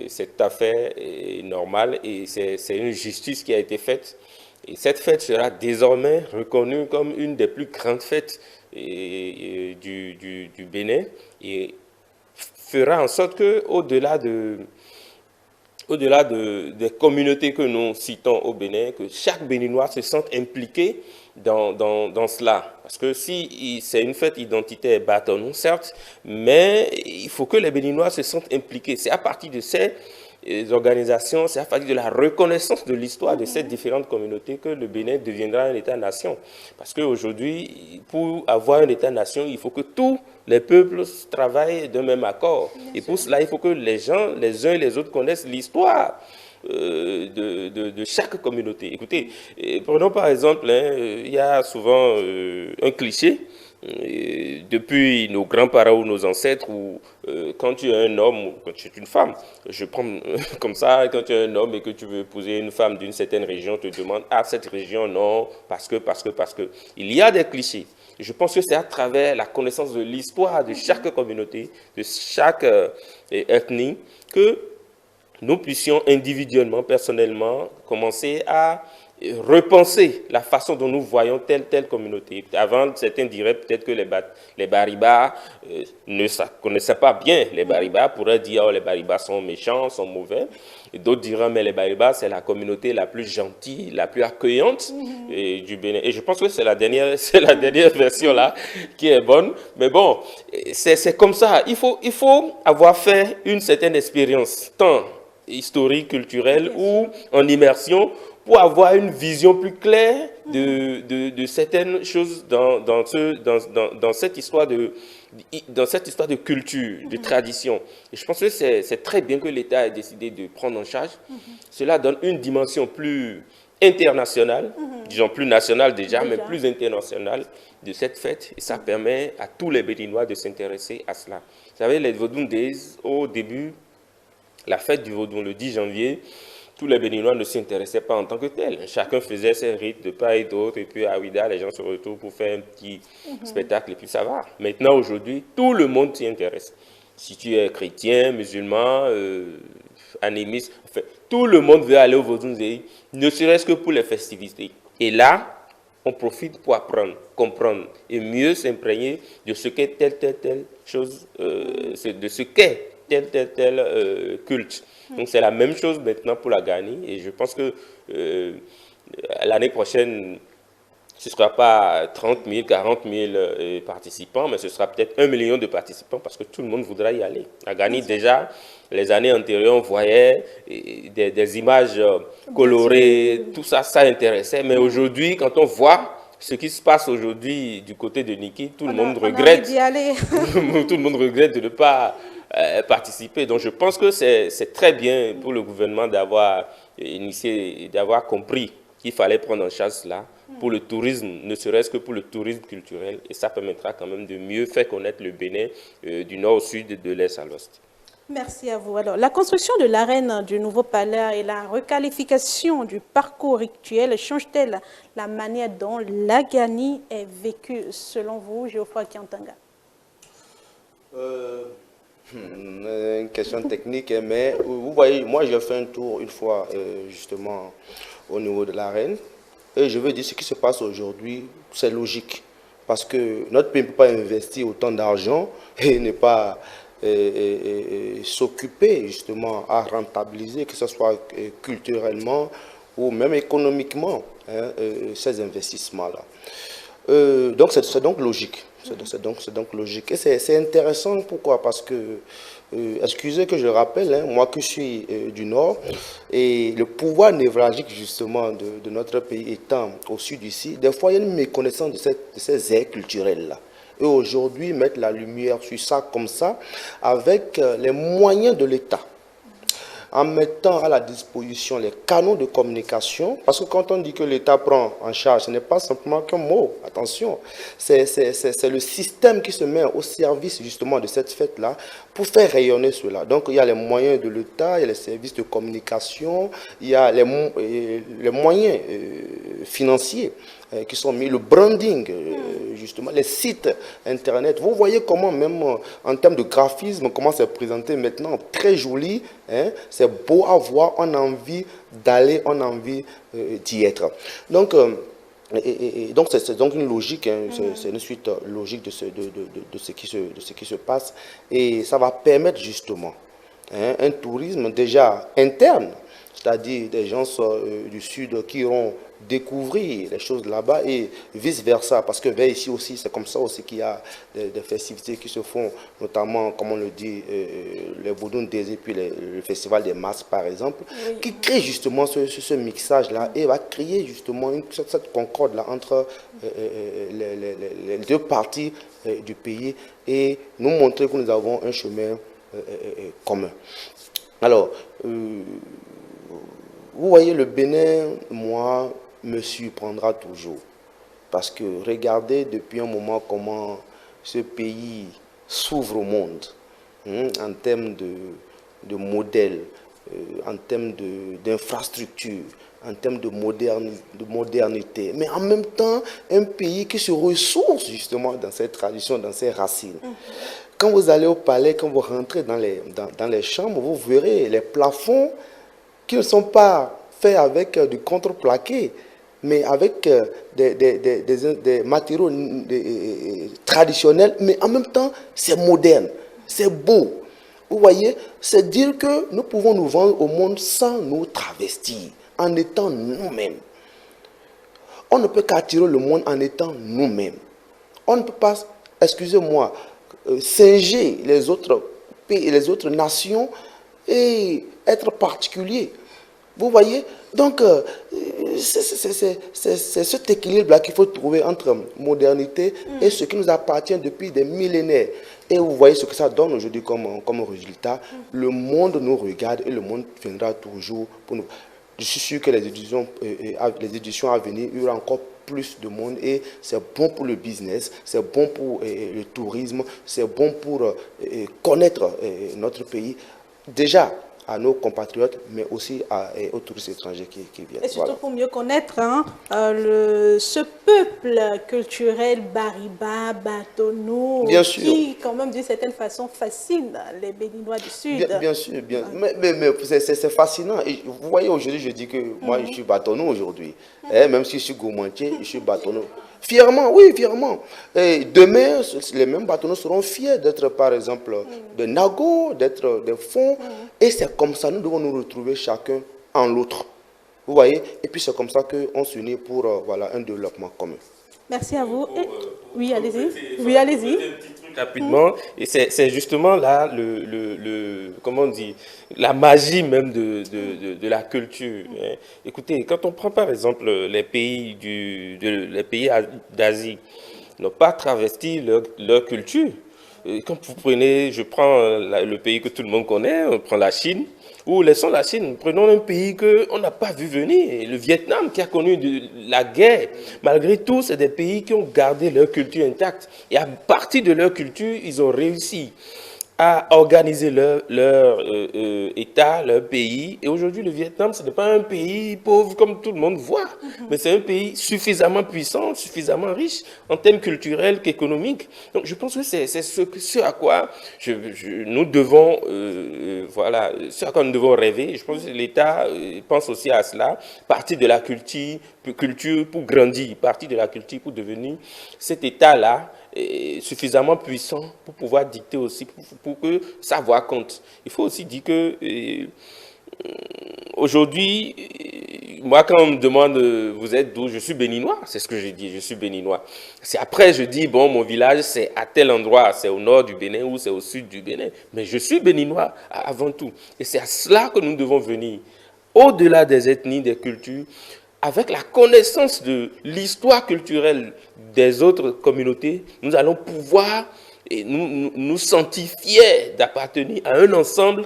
S4: C'est tout à fait normal et c'est une justice qui a été faite. Et cette fête sera désormais reconnue comme une des plus grandes fêtes du Bénin et fera en sorte qu'au-delà au-delà des communautés que nous citons au Bénin, que chaque Béninois se sente impliqué dans cela. Parce que si c'est une fête identitaire Batonou, certes, mais il faut que les Béninois se sentent impliqués. C'est à partir de ces organisations, c'est à partir de la reconnaissance de l'histoire de ces différentes communautés que le Bénin deviendra un État-nation. Parce qu'aujourd'hui, pour avoir un État-nation, il faut que tous les peuples travaillent d'un même accord. Et pour cela, il faut que les gens, les uns et les autres, connaissent l'histoire de chaque communauté. Écoutez, prenons par exemple, il y a souvent un cliché, depuis nos grands-parents ou nos ancêtres, où quand tu es un homme ou quand tu es une femme, je prends comme ça, quand tu es un homme et que tu veux épouser une femme d'une certaine région, on te demande, ah, cette région, non, parce que. Il y a des clichés. Je pense que c'est à travers la connaissance de l'histoire de chaque communauté, de chaque ethnie, que nous puissions individuellement, personnellement, commencer à repenser la façon dont nous voyons telle communauté. Avant, certains diraient peut-être que les Baribas ne connaissaient pas bien. Les Baribas pourraient dire, oh, les Baribas sont méchants, sont mauvais. Et d'autres diront, mais les Baribas, c'est la communauté la plus gentille, la plus accueillante du Bénin. Et je pense que c'est la dernière version là qui est bonne. Mais bon, c'est comme ça. Il faut avoir fait une certaine expérience, tant historique, culturelle ou en immersion, pour avoir une vision plus claire de certaines choses dans cette histoire de culture, de tradition. Et je pense que c'est très bien que l'État ait décidé de prendre en charge. Cela donne une dimension plus internationale, disons plus nationale déjà, mais plus internationale de cette fête. Et ça permet à tous les Béninois de s'intéresser à cela. Vous savez, les Vodun Days, au début, la fête du Vodun, le 10 janvier, tous les Béninois ne s'intéressaient pas en tant que tels. Chacun faisait ses rites de part et d'autre, et puis à Ouida, les gens se retrouvent pour faire un petit spectacle, et puis ça va. Maintenant, aujourd'hui, tout le monde s'y intéresse. Si tu es chrétien, musulman, animiste, enfin, tout le monde veut aller au Vodun Day, ne serait-ce que pour les festivités. Et là, on profite pour apprendre, comprendre, et mieux s'imprégner de ce qu'est telle chose, de ce qu'est tel culte. Donc c'est la même chose maintenant pour la Gani, et je pense que l'année prochaine, ce ne sera pas 30 000, 40 000 participants, mais ce sera peut-être 1 million de participants parce que tout le monde voudra y aller. La Gani, déjà, les années antérieures, on voyait des images colorées, tout ça, ça intéressait, mais aujourd'hui, quand on voit ce qui se passe aujourd'hui du côté de Niki, tout le monde regrette. Tout le monde regrette de ne pas participer. Donc je pense que c'est très bien pour le gouvernement d'avoir initié, d'avoir compris qu'il fallait prendre en charge cela pour le tourisme, ne serait-ce que pour le tourisme culturel. Et ça permettra quand même de mieux faire connaître le Bénin du nord au sud et de l'est à l'ouest.
S1: Merci à vous. Alors, la construction de l'arène du nouveau palais et la requalification du parcours rituel change-t-elle la manière dont la Gani est vécue, selon vous, Geoffroy Kiantanga?
S3: Une question technique, mais vous voyez, moi j'ai fait un tour une fois justement au niveau de l'arène, et je veux dire ce qui se passe aujourd'hui, c'est logique, parce que notre pays ne peut pas investir autant d'argent et ne pas s'occuper justement à rentabiliser, que ce soit culturellement ou même économiquement, ces investissements-là. Donc c'est donc logique. C'est donc logique. Et c'est intéressant, pourquoi? Parce que, excusez que je rappelle, moi qui suis du Nord, et le pouvoir névralgique justement de notre pays étant au sud ici, des fois il y a une méconnaissance de ces aires culturelles-là. Et aujourd'hui, mettre la lumière sur ça comme ça, avec les moyens de l'État, en mettant à la disposition les canaux de communication, parce que quand on dit que l'État prend en charge, ce n'est pas simplement qu'un mot, attention, c'est le système qui se met au service justement de cette fête-là pour faire rayonner cela. Donc il y a les moyens de l'État, il y a les services de communication, il y a les moyens financiers qui sont mis, le branding, justement, les sites internet. Vous voyez comment même en termes de graphisme, comment c'est présenté maintenant, très joli, hein? C'est beau à voir, on a envie d'aller, on a envie d'y être. Donc, donc c'est donc une logique, hein, c'est une suite logique de ce qui se passe, et ça va permettre justement hein, un tourisme déjà interne, c'est-à-dire des gens du sud qui iront découvrir les choses là-bas et vice-versa, parce que vers ici aussi, c'est comme ça aussi qu'il y a des festivités qui se font, notamment, comme on le dit, les Boudoun Désir, puis le Festival des Masques, par exemple, qui crée justement ce mixage-là et va créer justement cette concorde-là entre les deux parties du pays et nous montrer que nous avons un chemin commun. Alors, vous voyez, le Bénin, moi, me surprendra toujours. Parce que regardez depuis un moment comment ce pays s'ouvre au monde, en termes de modèles, en termes d'infrastructures, en termes de modernité. Mais en même temps, un pays qui se ressource justement dans ses traditions, dans ses racines. Quand vous allez au palais, quand vous rentrez dans les chambres, vous verrez les plafonds qui ne sont pas faits avec du contreplaqué, mais avec des matériaux traditionnels, mais en même temps, c'est moderne, c'est beau. Vous voyez, c'est dire que nous pouvons nous vendre au monde sans nous travestir, en étant nous-mêmes. On ne peut qu'attirer le monde en étant nous-mêmes. On ne peut pas, excusez-moi, singer les autres pays, les autres nations et être particulier. Vous voyez? Donc, c'est cet équilibre-là qu'il faut trouver entre modernité et ce qui nous appartient depuis des millénaires. Et vous voyez ce que ça donne aujourd'hui comme résultat. Le monde nous regarde et le monde viendra toujours pour nous. Je suis sûr que les éditions à venir, il y aura encore plus de monde et c'est bon pour le business, c'est bon pour le tourisme, c'est bon pour connaître notre pays. Déjà, à nos compatriotes, mais aussi aux touristes étrangers qui viennent.
S1: Et surtout pour mieux connaître ce peuple culturel Bariba, Batonou, qui, quand même, d'une certaine façon, fascine les Béninois du Sud.
S3: Bien sûr, bien. Mais c'est fascinant. Et vous voyez, aujourd'hui, je dis que moi, je suis Batonou aujourd'hui. Même si je suis Goumantier, je suis Batonou. Fièrement, oui, fièrement. Et demain, les mêmes bâtonneux seront fiers d'être, par exemple, de Nago, d'être des fonds. Et c'est comme ça, nous devons nous retrouver chacun en l'autre. Vous voyez? Et puis c'est comme ça qu'on s'unit pour voilà, un développement commun.
S1: Merci à vous. Oui, allez-y. Oui, allez-y.
S4: Rapidement, et c'est justement là comment on dit, la magie même de la culture. Hein. Écoutez, quand on prend par exemple les pays d'Asie, n'ont pas travesti leur culture. Et quand vous prenez, je prends le pays que tout le monde connaît, on prend la Chine, ou laissons la Chine, prenons un pays qu'on n'a pas vu venir, le Vietnam qui a connu la guerre. Malgré tout, c'est des pays qui ont gardé leur culture intacte. Et à partir de leur culture, ils ont réussi à organiser leur État, leur pays. Et aujourd'hui, le Vietnam, ce n'est pas un pays pauvre comme tout le monde voit, mais c'est un pays suffisamment puissant, suffisamment riche en termes culturels qu'économiques. Donc, je pense que c'est ce à quoi nous devons, voilà, ce à quoi nous devons rêver. Je pense que l'État pense aussi à cela, partir de la culture pour grandir, partir de la culture pour devenir cet État-là, suffisamment puissant pour pouvoir dicter aussi, pour que sa voix compte. Il faut aussi dire que aujourd'hui, moi quand on me demande vous êtes d'où, je suis béninois, c'est ce que je dis, je suis béninois. C'est après je dis bon mon village c'est à tel endroit, c'est au nord du Bénin ou c'est au sud du Bénin, mais je suis béninois avant tout. Et c'est à cela que nous devons venir, au-delà des ethnies, des cultures, avec la connaissance de l'histoire culturelle des autres communautés, nous allons pouvoir nous sentir fiers d'appartenir à un ensemble,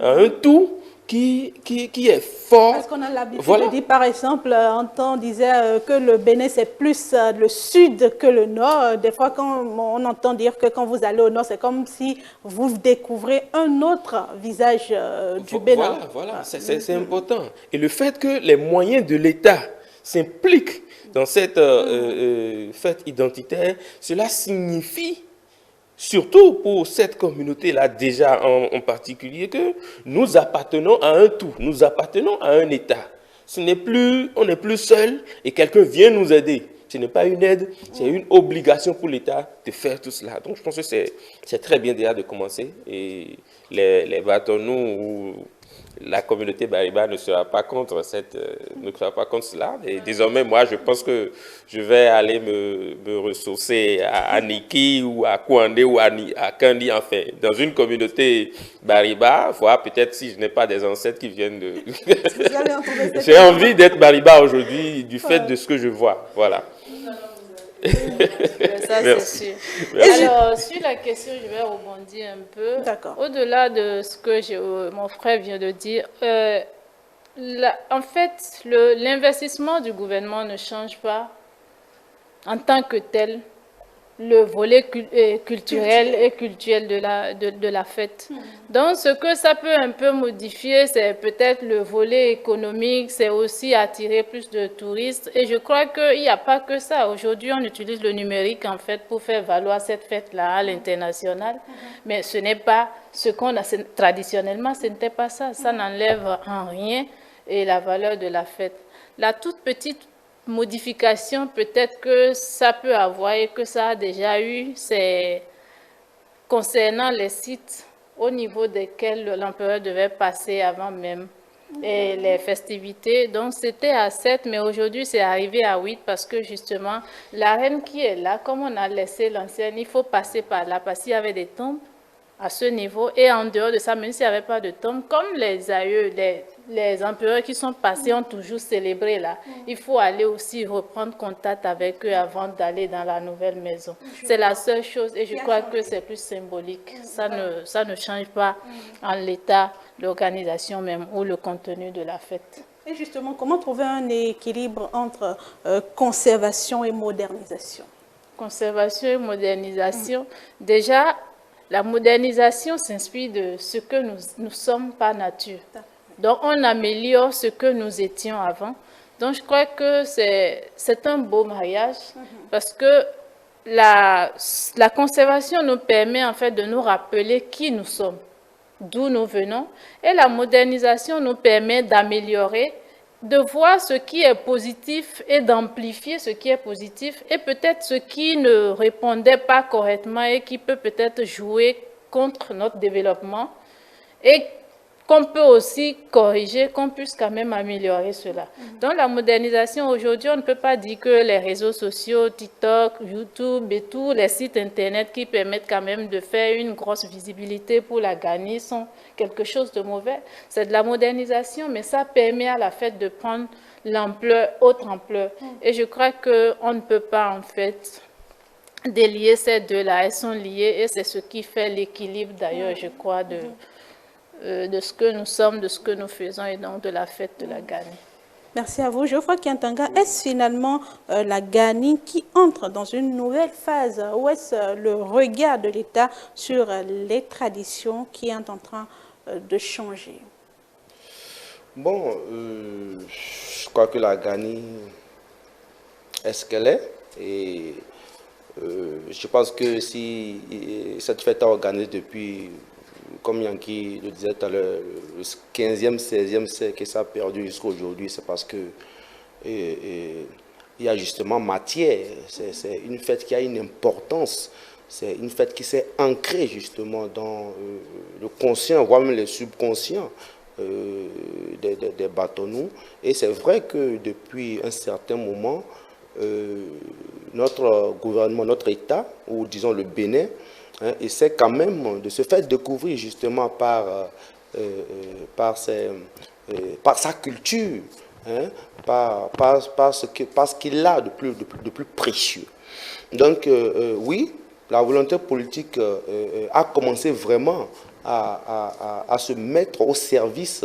S4: à un tout qui est fort.
S1: Parce qu'on a l'habitude de dire, par exemple, on disait que le Bénin, c'est plus le sud que le nord. Des fois, quand on entend dire que quand vous allez au nord, c'est comme si vous découvrez un autre visage du Bénin.
S4: Voilà, c'est important. Et le fait que les moyens de l'État s'impliquent dans cette fête identitaire, cela signifie, surtout pour cette communauté-là déjà en particulier, que nous appartenons à un tout, nous appartenons à un État. On n'est plus seul et quelqu'un vient nous aider. Ce n'est pas une aide, c'est une obligation pour l'État de faire tout cela. Donc je pense que c'est très bien déjà de commencer. Et les Bâtonneaux ou la communauté Bariba ne sera pas contre cela. Et désormais, moi, je pense que je vais aller me ressourcer à Niki ou à Kouandé ou à Kandi, enfin, dans une communauté Bariba, voir peut-être si je n'ai pas des ancêtres qui viennent de... J'ai envie d'être Bariba aujourd'hui du fait de ce que je vois. Voilà.
S2: Ça, c'est sûr.
S4: Merci.
S2: Alors, sur la question, je vais rebondir un peu. Au-delà de ce que mon frère vient de dire, en fait, l'investissement du gouvernement ne change pas en tant que tel le volet culturel et cultuel de la fête. Donc, ce que ça peut un peu modifier, c'est peut-être le volet économique, c'est aussi attirer plus de touristes. Et je crois qu'il n'y a pas que ça. Aujourd'hui, on utilise le numérique, en fait, pour faire valoir cette fête-là à l'international. Mais ce n'est pas ce qu'on a traditionnellement, ce n'était pas ça. Ça n'enlève en rien et la valeur de la fête. La toute petite modification peut-être que ça peut avoir et que ça a déjà eu, c'est concernant les sites au niveau desquels l'empereur devait passer avant même et les festivités. Donc c'était à 7, mais aujourd'hui c'est arrivé à 8 parce que justement la reine qui est là, comme on a laissé l'ancienne, il faut passer par là parce qu'il y avait des tombes à ce niveau et en dehors de ça, même s'il n'y avait pas de tombes, comme les aïeux, les empereurs qui sont passés ont toujours célébré là. Il faut aller aussi reprendre contact avec eux avant d'aller dans la nouvelle maison. C'est la seule chose et je crois que c'est plus symbolique. Ça ne change pas en l'état, l'organisation même ou le contenu de la fête.
S1: Et justement, comment trouver un équilibre entre conservation et modernisation?
S2: Conservation et modernisation. Déjà, la modernisation s'inspire de ce que nous sommes par nature. Donc, on améliore ce que nous étions avant. Donc, je crois que c'est un beau mariage parce que la conservation nous permet en fait de nous rappeler qui nous sommes, d'où nous venons. Et la modernisation nous permet d'améliorer, de voir ce qui est positif et d'amplifier ce qui est positif et peut-être ce qui ne répondait pas correctement et qui peut peut-être jouer contre notre développement et qu'on peut aussi corriger, qu'on puisse quand même améliorer cela. Donc la modernisation, aujourd'hui, on ne peut pas dire que les réseaux sociaux, TikTok, YouTube et tous les sites Internet qui permettent quand même de faire une grosse visibilité pour la gagner sont quelque chose de mauvais. C'est de la modernisation, mais ça permet à la fête de prendre l'ampleur, autre ampleur. Et je crois qu'on ne peut pas en fait délier ces deux-là. Elles sont liées et c'est ce qui fait l'équilibre d'ailleurs, je crois, de ce que nous sommes, de ce que nous faisons et donc de la fête de la Gani.
S1: Merci à vous. Geoffroy Kiantanga, est-ce finalement la Gani qui entre dans une nouvelle phase ou est-ce le regard de l'État sur les traditions qui est en train de changer?
S3: Bon, je crois que la Gani est ce qu'elle est et je pense que si cette fête est organisée depuis, comme Yanki le disait tout à l'heure, le 15e, 16e siècle et ça a perdu jusqu'à aujourd'hui, c'est parce que il y a justement matière. C'est une fête qui a une importance. C'est une fête qui s'est ancrée justement dans le conscient, voire même le subconscient des Bâtonneaux. Et c'est vrai que depuis un certain moment, notre gouvernement, notre État, ou disons le Bénin, essaie quand même de se faire découvrir justement par sa culture, par ce qu'il a de plus précieux. Donc oui, la volonté politique a commencé vraiment à se mettre au service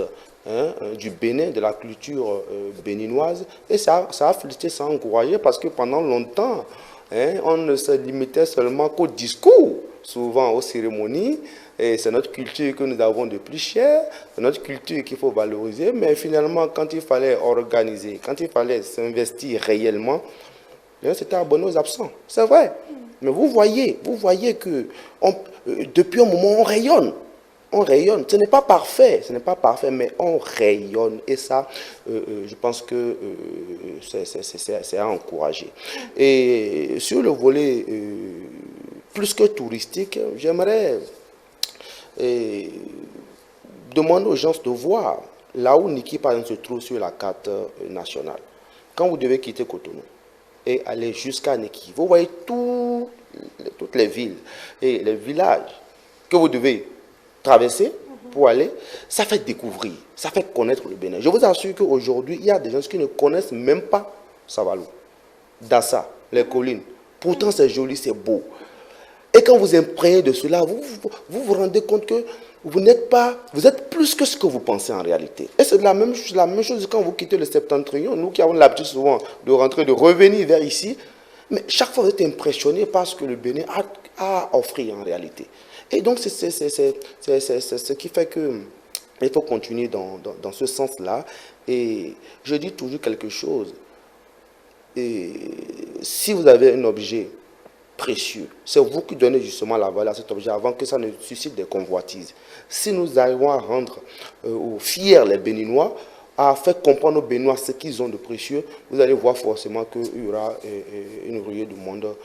S3: du Bénin, de la culture béninoise, et ça a félicité, ça a encouragé, parce que pendant longtemps, on ne se limitait seulement qu'au discours, souvent aux cérémonies, et c'est notre culture que nous avons de plus chère, c'est notre culture qu'il faut valoriser, mais finalement, quand il fallait organiser, quand il fallait s'investir réellement, c'était abonné aux absents. C'est vrai. Mais vous voyez que depuis un moment, on rayonne. on rayonne. Ce n'est pas parfait, mais on rayonne. Et ça, je pense que c'est à encourager. Et sur le volet plus que touristique, j'aimerais demander aux gens de voir là où Niki, par exemple, se trouve sur la carte nationale. Quand vous devez quitter Cotonou et aller jusqu'à Niki, vous voyez toutes les villes et les villages que vous devez traverser pour aller, ça fait découvrir, ça fait connaître le Bénin. Je vous assure qu'aujourd'hui, il y a des gens qui ne connaissent même pas Savalou, Dassa, les collines. Pourtant, c'est joli, c'est beau. Et quand vous imprégnez de cela, vous vous rendez compte que vous êtes plus que ce que vous pensez en réalité. Et c'est la même chose quand vous quittez le Septentrion. Nous qui avons l'habitude souvent de rentrer, de revenir vers ici, mais chaque fois vous êtes impressionné par ce que le Bénin a à offrir en réalité. Et donc c'est ce qui fait qu'il faut continuer dans ce sens-là. Et je dis toujours quelque chose. Et si vous avez un objet précieux, c'est vous qui donnez justement la valeur à cet objet avant que ça ne suscite des convoitises. Si nous arrivons à rendre fiers les Béninois, à faire comprendre aux Béninois ce qu'ils ont de précieux, vous allez voir forcément qu'il y aura une ruée du monde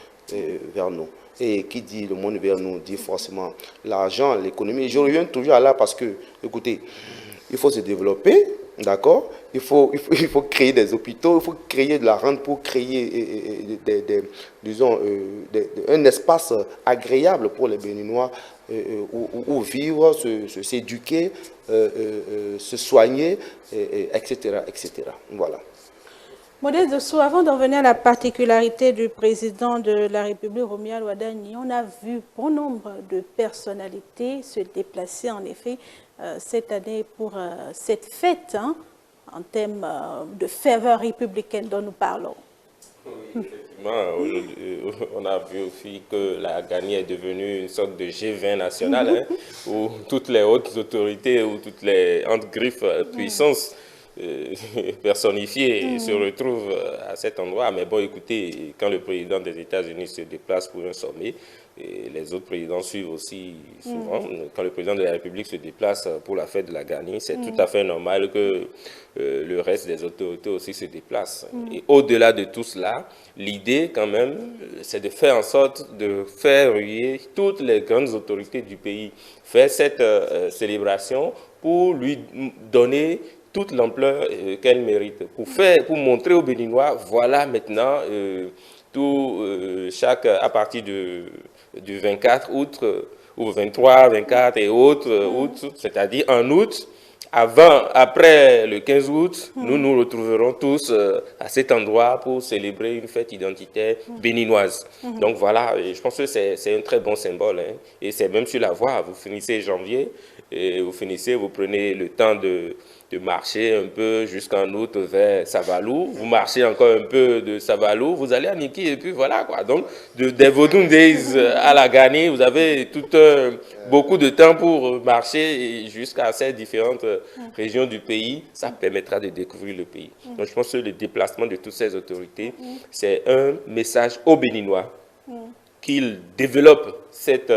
S3: vers nous. Et qui dit le monde vers nous dit forcément l'argent, l'économie. Je reviens toujours à là parce que, écoutez, il faut se développer, d'accord? Il faut créer des hôpitaux, il faut créer de la rente pour créer un espace agréable pour les Béninois où vivre, s'éduquer, se soigner, etc., etc. Voilà.
S1: Modeste Dosso, avant d'en venir à la particularité du président de la République, Romuald Wadani, on a vu bon nombre de personnalités se déplacer en effet cette année pour cette fête, hein, en termes de ferveur républicaine dont nous parlons.
S4: Oui, effectivement, on a vu aussi que la Gani est devenue une sorte de G20 national, hein, où toutes les hautes autorités, ou toutes les entre griffes puissances personnifiées se retrouvent à cet endroit. Mais bon, écoutez, quand le président des États-Unis se déplace pour un sommet, et les autres présidents suivent aussi souvent. Quand le président de la République se déplace pour la fête de la Gani, c'est tout à fait normal que le reste des autorités aussi se déplacent. Et au-delà de tout cela, l'idée quand même, c'est de faire en sorte de faire ruer toutes les grandes autorités du pays, faire cette célébration pour lui donner toute l'ampleur qu'elle mérite, pour montrer aux Béninois, voilà maintenant à partir du 24 août, ou 23, 24 et autres août, c'est-à-dire en août, après le 15 août, nous nous retrouverons tous à cet endroit pour célébrer une fête identitaire béninoise. Donc voilà, je pense que c'est un très bon symbole. Hein. Et c'est même sur la voie, vous finissez janvier, et vous prenez le temps de marcher un peu jusqu'en août vers Savalou. Vous marchez encore un peu de Savalou, vous allez à Niki et puis voilà quoi. Donc des Vodun Days à la Gani, vous avez beaucoup de temps pour marcher jusqu'à ces différentes régions du pays. Ça permettra de découvrir le pays. Donc je pense que le déplacement de toutes ces autorités, c'est un message aux Béninois qu'ils développent cette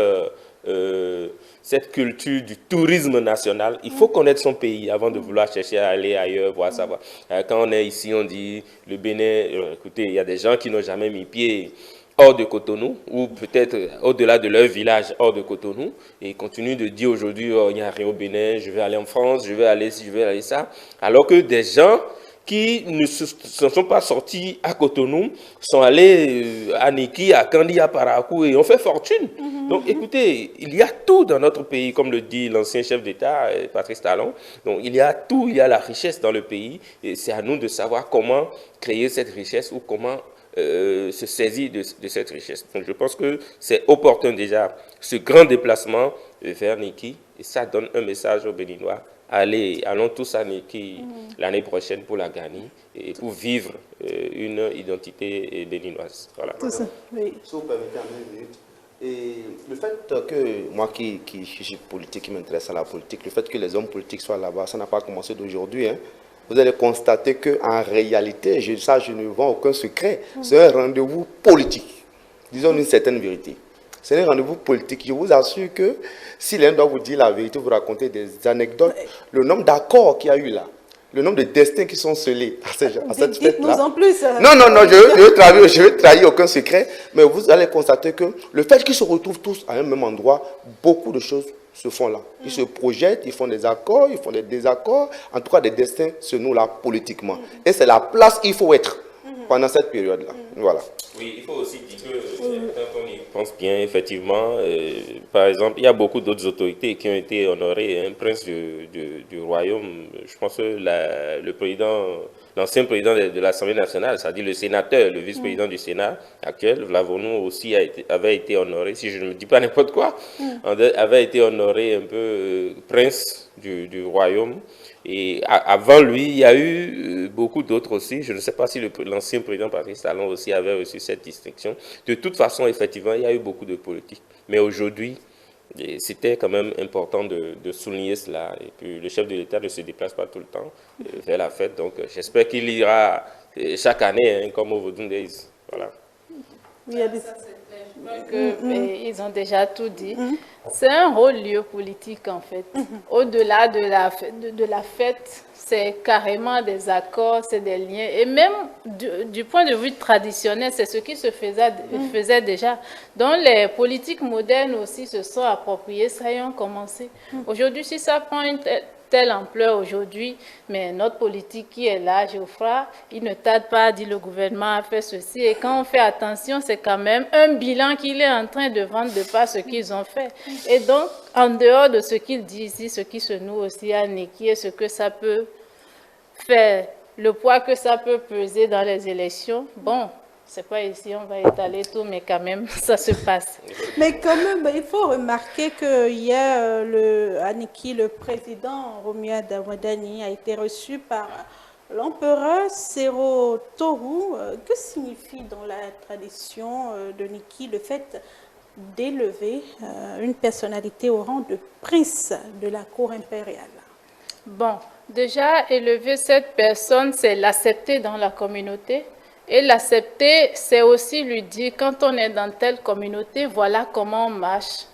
S4: culture du tourisme national. Il faut connaître son pays avant de vouloir chercher à aller ailleurs, voir savoir. Quand on est ici, on dit le Bénin, écoutez, il y a des gens qui n'ont jamais mis pied hors de Cotonou, ou peut-être au-delà de leur village hors de Cotonou, et ils continuent de dire aujourd'hui, oh, il n'y a rien au Bénin, je vais aller en France, je vais aller ci, je vais aller ça, alors que des gens qui ne sont pas sortis à Cotonou, sont allés à Niki, à Kandi, à Parakou et ont fait fortune. Donc écoutez, il y a tout dans notre pays, comme le dit l'ancien chef d'État, Patrice Talon. Donc il y a tout, il y a la richesse dans le pays et c'est à nous de savoir comment créer cette richesse ou comment se saisir de cette richesse. Donc je pense que c'est opportun déjà ce grand déplacement vers Niki et ça donne un message aux Béninois. Allons tous à Niki l'année prochaine pour la Gani et pour vivre une identité béninoise. Voilà.
S1: Tout ça, oui.
S3: Si vous permettez en 1 minute. Et le fait que moi qui suis politique, qui m'intéresse à la politique, le fait que les hommes politiques soient là-bas, ça n'a pas commencé d'aujourd'hui. Hein. Vous allez constater qu'en réalité, je ne vends aucun secret, c'est un rendez-vous politique. Disons une certaine vérité. C'est un rendez-vous politique. Je vous assure que si l'un doit vous dire la vérité, vous raconter des anecdotes, le nombre d'accords qu'il y a eu là, le nombre de destins qui sont scellés à cette fête-là.
S1: Dites-nous en plus.
S3: Non, je vais trahir aucun secret, mais vous allez constater que le fait qu'ils se retrouvent tous à un même endroit, beaucoup de choses se font là. Ils se projettent, ils font des accords, ils font des désaccords, en tout cas des destins se nouent là politiquement. Et c'est la place qu'il faut être pendant cette période-là. Voilà.
S4: Oui, il faut aussi dire que quand on y pense bien, effectivement, par exemple, il y a beaucoup d'autres autorités qui ont été honorées. Un prince du royaume, je pense que le président, l'ancien président de l'Assemblée nationale, c'est-à-dire le sénateur, le vice-président du Sénat actuel, Vlavonou aussi avait été honoré, si je ne me dis pas n'importe quoi, avait été honoré un peu prince du royaume. Et avant lui, il y a eu beaucoup d'autres aussi. Je ne sais pas si l'ancien président Patrice Talon aussi avait reçu cette distinction. De toute façon, effectivement, il y a eu beaucoup de politique. Mais aujourd'hui, c'était quand même important de souligner cela. Et puis, le chef de l'État ne se déplace pas tout le temps vers la fête. Donc, j'espère qu'il ira chaque année, hein, comme au Vodun Days. Voilà.
S1: Il y a des...
S2: Ils ont déjà tout dit. C'est un haut lieu politique en fait. Au-delà de la fête, c'est carrément des accords, c'est des liens. Et même du point de vue traditionnel, c'est ce qui se faisait déjà. Donc les politiques modernes aussi se sont appropriées, ça y est, ont commencé. Aujourd'hui, si ça prend une telle ampleur aujourd'hui, mais notre politique qui est là, Geoffroy, il ne tarde pas à dire le gouvernement a fait ceci. Et quand on fait attention, c'est quand même un bilan qu'il est en train de vendre de par ce qu'ils ont fait. Et donc, en dehors de ce qu'il dit ici, ce qui se noue aussi à Niki et ce que ça peut faire, le poids que ça peut peser dans les élections, bon, c'est pas ici, on va étaler tout, mais quand même, ça se passe.
S1: Mais quand même, il faut remarquer qu'hier, Aniki, le président Romuald Dawadani, a été reçu par l'empereur Sero Toru. Que signifie dans la tradition de Niki le fait d'élever une personnalité au rang de prince de la cour impériale?
S2: Bon, déjà, élever cette personne, c'est l'accepter dans la communauté. Et l'accepter, c'est aussi lui dire, quand on est dans telle communauté, voilà comment on marche.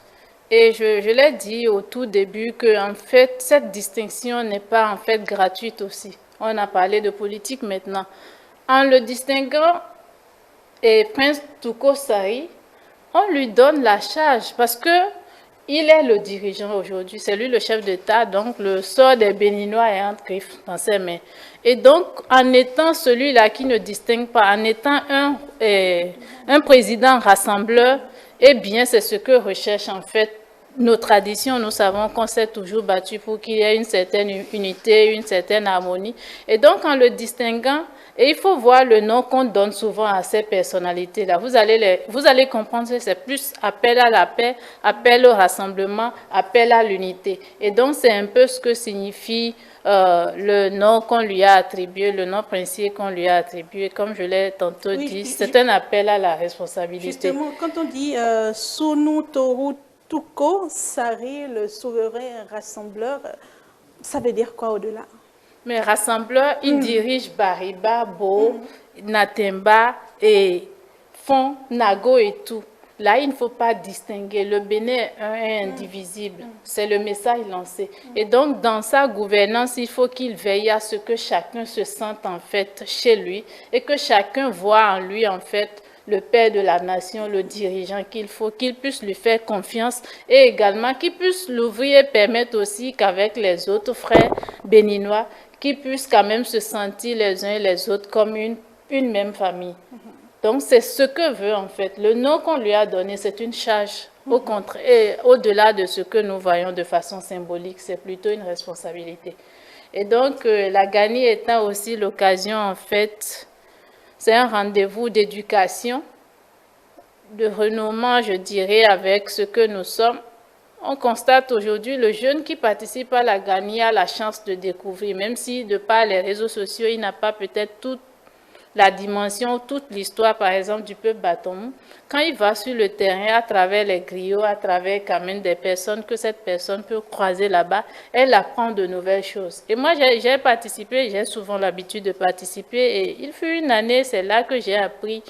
S2: Et je l'ai dit au tout début que en fait, cette distinction n'est pas en fait gratuite aussi. On a parlé de politique maintenant. En le distinguant, et Prince Tuko Sari, on lui donne la charge parce que il est le dirigeant aujourd'hui, c'est lui le chef d'État, donc le sort des Béninois est entre griffes dans ses mains. Et donc, en étant celui-là qui ne distingue pas, en étant un président rassembleur, eh bien, c'est ce que recherchent en fait nos traditions. Nous savons qu'on s'est toujours battu pour qu'il y ait une certaine unité, une certaine harmonie. Et donc, en le distinguant, et il faut voir le nom qu'on donne souvent à ces personnalités-là. Vous allez comprendre que c'est plus appel à la paix, appel au rassemblement, appel à l'unité. Et donc, c'est un peu ce que signifie le nom qu'on lui a attribué, le nom princier qu'on lui a attribué. Comme je l'ai tantôt dit, c'est un appel à la responsabilité.
S1: Justement, quand on dit Sonu Toru Tuko Sari, le souverain rassembleur, ça veut dire quoi au-delà?
S2: Mais rassembleur, il dirige Bariba, Bo, Natemba et Fon, Nago et tout. Là, il ne faut pas distinguer. Le Bénin est indivisible. C'est le message lancé. Et donc, dans sa gouvernance, il faut qu'il veille à ce que chacun se sente en fait chez lui et que chacun voit en lui en fait le père de la nation, le dirigeant qu'il faut, qu'il puisse lui faire confiance et également qu'il puisse l'ouvrir et permettre aussi qu'avec les autres frères béninois, qu'ils puissent quand même se sentir les uns et les autres comme une même famille. Donc, c'est ce que veut en fait. Le nom qu'on lui a donné, c'est une charge. Au contraire, et au-delà de ce que nous voyons de façon symbolique, c'est plutôt une responsabilité. Et donc, la Gani étant aussi l'occasion en fait, c'est un rendez-vous d'éducation, de renommement, je dirais, avec ce que nous sommes. On constate aujourd'hui le jeune qui participe à la Gani a la chance de découvrir, même si de par les réseaux sociaux, il n'a pas peut-être toute la dimension, toute l'histoire, par exemple, du peuple Batomou. Quand il va sur le terrain, à travers les griots, à travers quand même des personnes que cette personne peut croiser là-bas, elle apprend de nouvelles choses. Et moi, j'ai participé, j'ai souvent l'habitude de participer, et il fut une année, c'est là que j'ai appris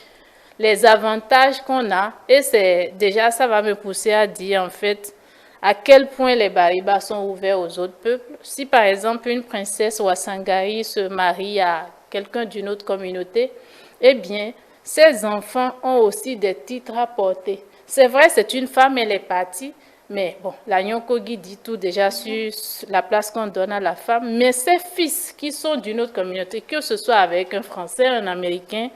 S2: les avantages qu'on a. Et c'est déjà, ça va me pousser à dire en fait à quel point les Bariba sont ouverts aux autres peuples. Si par exemple une princesse Ouassangari se marie à quelqu'un d'une autre communauté, eh bien, ses enfants ont aussi des titres à porter. C'est vrai, c'est une femme, elle est partie, mais bon, la Nyankogi dit tout déjà sur la place qu'on donne à la femme. Mais ses fils qui sont d'une autre communauté, que ce soit avec un Français, un Américain,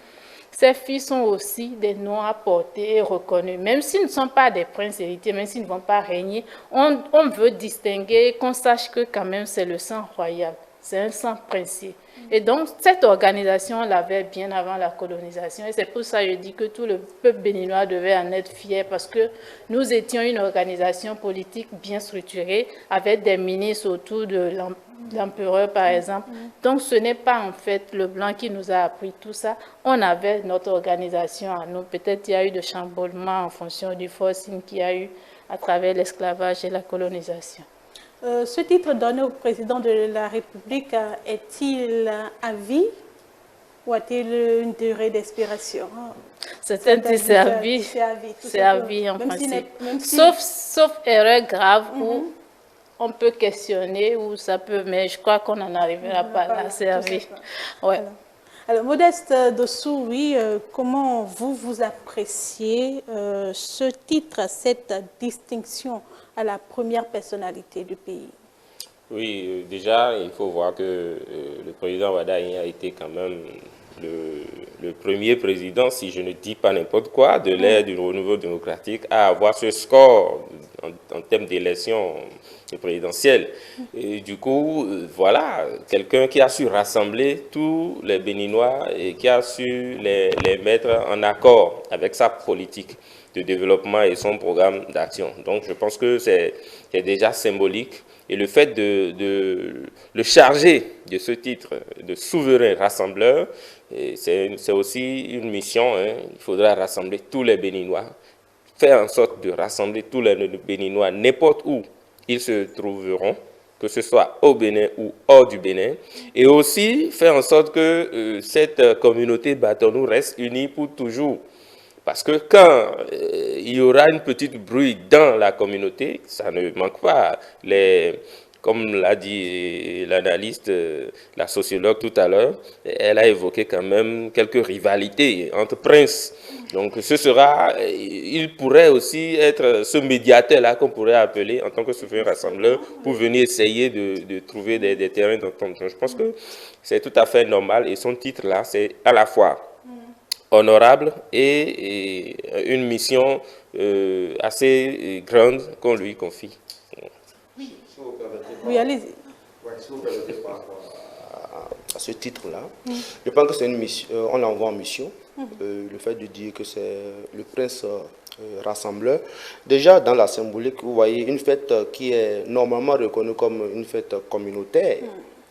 S2: ces fils sont aussi des noms à porter et reconnus. Même s'ils ne sont pas des princes héritiers, même s'ils ne vont pas régner, on veut distinguer, qu'on sache que quand même c'est le sang royal, c'est un sang princier. Et donc cette organisation, on l'avait bien avant la colonisation et c'est pour ça que je dis que tout le peuple béninois devait en être fier parce que nous étions une organisation politique bien structurée avec des ministres autour de l'empereur par exemple. Donc ce n'est pas en fait le blanc qui nous a appris tout ça. On avait notre organisation à nous. Peut-être il y a eu de chamboulements en fonction du forcing qu'il y a eu à travers l'esclavage et la colonisation.
S1: Ce titre donné au président de la République est-il à vie ou a-t-il une durée d'expiration?
S2: C'est à vie. C'est à vie en principe. Sauf erreur grave où on peut questionner ou ça peut, mais je crois qu'on n'en arrivera pas là. C'est à vie. Ouais.
S1: Alors, Modeste Dossou, oui, comment vous appréciez ce titre, cette distinction à la première personnalité du pays?
S4: Oui, déjà, il faut voir que le président Wada a été quand même le premier président, si je ne dis pas n'importe quoi, de l'ère du renouveau démocratique à avoir ce score en termes d'élection présidentielle. Et du coup, voilà, quelqu'un qui a su rassembler tous les Béninois et qui a su les mettre en accord avec sa politique de développement et son programme d'action. Donc, je pense que c'est déjà symbolique. Et le fait de le charger de ce titre de souverain rassembleur, c'est aussi une mission. Hein. Il faudra rassembler tous les Béninois, faire en sorte de rassembler tous les Béninois n'importe où ils se trouveront, que ce soit au Bénin ou hors du Bénin, et aussi faire en sorte que cette communauté Batonou reste unie pour toujours. Parce que quand il y aura une petite bruit dans la communauté, ça ne manque pas. Comme l'a dit l'analyste, la sociologue tout à l'heure, elle a évoqué quand même quelques rivalités entre princes. Donc il pourrait aussi être ce médiateur-là qu'on pourrait appeler en tant que souverain rassembleur pour venir essayer de trouver des terrains d'entente. Je pense que c'est tout à fait normal et son titre-là, c'est à la fois honorable et une mission assez grande qu'on lui confie.
S1: Oui, allez-y.
S3: Si vous permettez par rapport à ce titre-là, je pense que c'est une mission, on l'envoie en mission, le fait de dire que c'est le prince rassembleur. Déjà, dans la symbolique, vous voyez une fête qui est normalement reconnue comme une fête communautaire,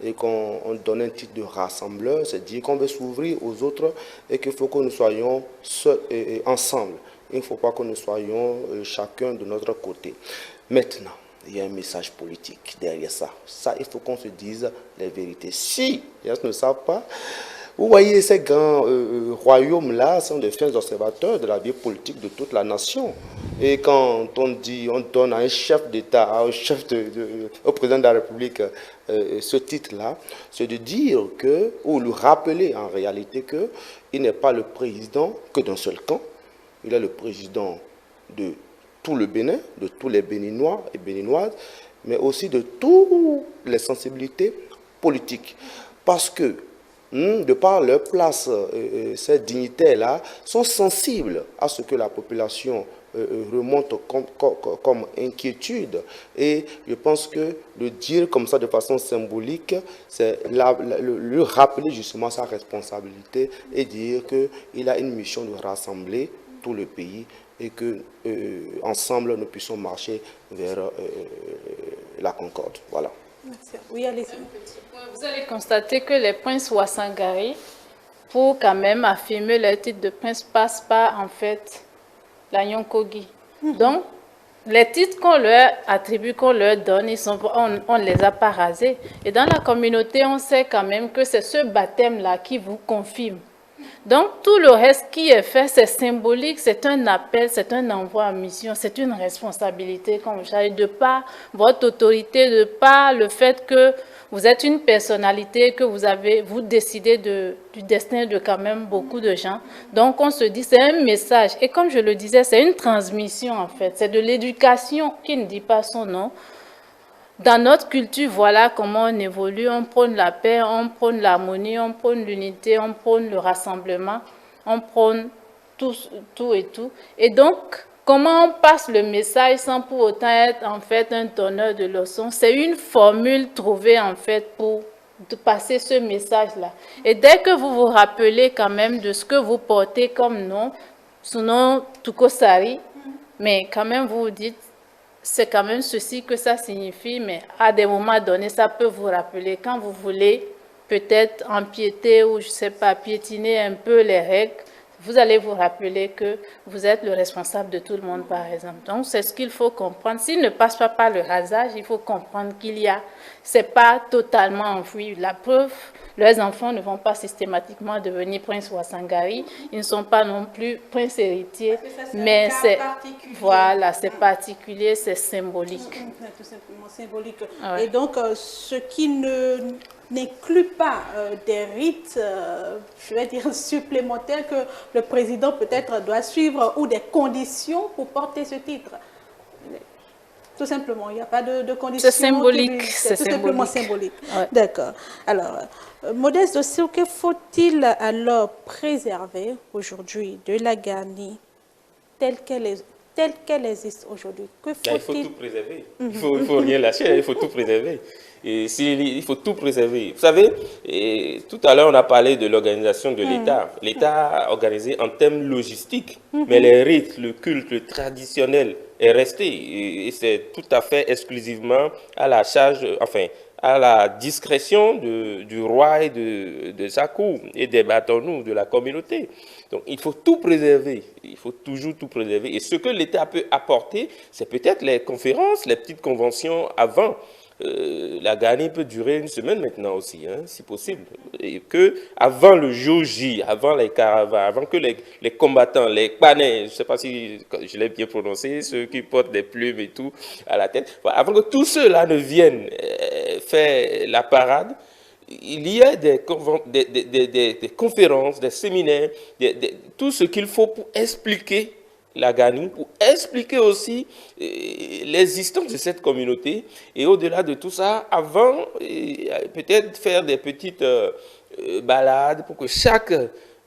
S3: et qu'on donne un titre de rassembleur, c'est dire qu'on veut s'ouvrir aux autres et qu'il faut que nous soyons seuls et ensemble. Il ne faut pas que nous soyons chacun de notre côté. Maintenant, il y a un message politique derrière ça. Ça, il faut qu'on se dise les vérités. Si les gens ne savent pas, vous voyez, ces grands royaumes-là sont des fins observateurs de la vie politique de toute la nation. Et quand on dit, on donne à un chef d'État, au président de la République, ce titre-là, c'est de dire que, ou lui rappeler en réalité qu'il n'est pas le président que d'un seul camp. Il est le président de tout le Bénin, de tous les Béninois et Béninoises, mais aussi de toutes les sensibilités politiques. Parce que, de par leur place, ces dignitaires-là sont sensibles à ce que la population remonte comme inquiétude. Et je pense que le dire comme ça de façon symbolique, c'est lui rappeler justement sa responsabilité et dire qu'il a une mission de rassembler tout le pays et que ensemble nous puissions marcher vers la concorde. Voilà.
S1: Merci. Oui, allez-y.
S2: Vous allez constater que les princes Ouassangari, pour quand même affirmer leur titre de prince, passent par en fait la Nyankogi. Donc, les titres qu'on leur attribue, qu'on leur donne, on ne les a pas rasés. Et dans la communauté, on sait quand même que c'est ce baptême-là qui vous confirme. Donc, tout le reste qui est fait, c'est symbolique, c'est un appel, c'est un envoi à mission, c'est une responsabilité, comme je disais, de par votre autorité, de par le fait que vous êtes une personnalité, que vous décidez du destin de quand même beaucoup de gens. Donc, on se dit, c'est un message. Et comme je le disais, c'est une transmission, en fait. C'est de l'éducation qui ne dit pas son nom. Dans notre culture, voilà comment on évolue. On prône la paix, on prône l'harmonie, on prône l'unité, on prône le rassemblement, on prône tout et tout. Et donc, comment on passe le message sans pour autant être en fait un donneur de leçons? C'est une formule trouvée en fait pour passer ce message-là. Et dès que vous vous rappelez quand même de ce que vous portez comme nom, son nom Tukosari, mais quand même vous vous dites, c'est quand même ceci que ça signifie, mais à des moments donnés, ça peut vous rappeler quand vous voulez peut-être empiéter ou je ne sais pas, piétiner un peu les règles, vous allez vous rappeler que vous êtes le responsable de tout le monde, par exemple. Donc, c'est ce qu'il faut comprendre. S'il ne passe pas par le rasage, il faut comprendre qu'il y a, c'est pas totalement enfoui. La preuve, leurs enfants ne vont pas systématiquement devenir prince Ouassangari, ils ne sont pas non plus prince héritier, mais c'est, voilà, c'est particulier, c'est symbolique.
S1: Tout simplement symbolique.
S2: Ouais.
S1: Et donc, ce qui n'inclut pas des rites, je vais dire, supplémentaires que le président peut-être doit suivre ou des conditions pour porter ce titre. Tout simplement, il n'y a pas de conditions.
S2: C'est symbolique.
S1: C'est tout simplement symbolique.
S2: Ouais.
S1: D'accord. Alors, Modeste Dossou, que faut-il alors préserver aujourd'hui de la Gani telle qu'elle existe aujourd'hui?
S4: Il faut tout préserver. Il faut rien lâcher, il faut tout préserver. Et il faut tout préserver. Vous savez, tout à l'heure, on a parlé de l'organisation de l'État. L'État a organisé en termes logistiques, mais les rites, le culte, le traditionnel est resté. Et c'est tout à fait exclusivement à la charge, enfin, à la discrétion du roi et de sa cour et des bâtonnous de la communauté. Donc, il faut tout préserver. Il faut toujours tout préserver. Et ce que l'État peut apporter, c'est peut-être les conférences, les petites conventions avant. La Gani peut durer une semaine maintenant aussi, hein, si possible. Et que avant le jour J, avant les caravanes, avant que les combattants, les panais, je ne sais pas si je l'ai bien prononcé, ceux qui portent des plumes et tout à la tête, avant que tous ceux-là ne viennent faire la parade, il y a des conférences, des séminaires, tout ce qu'il faut pour expliquer la Gani, pour expliquer aussi l'existence de cette communauté. Et au-delà de tout ça, avant, peut-être faire des petites balades pour que chaque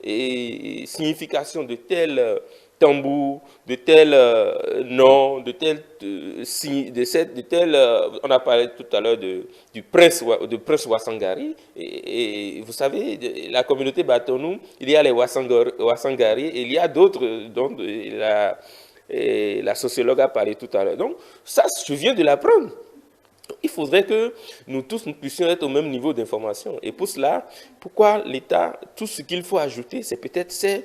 S4: signification de tel tambour, de tel nom, de tel on a parlé tout à l'heure du prince Ouassangari, et vous savez, la communauté Batonou, il y a les Ouassangari, et il y a d'autres dont la sociologue a parlé tout à l'heure. Donc ça, je viens de l'apprendre. Il faudrait que nous tous nous puissions être au même niveau d'information. Et pour cela, pourquoi l'État, tout ce qu'il faut ajouter, c'est peut-être ces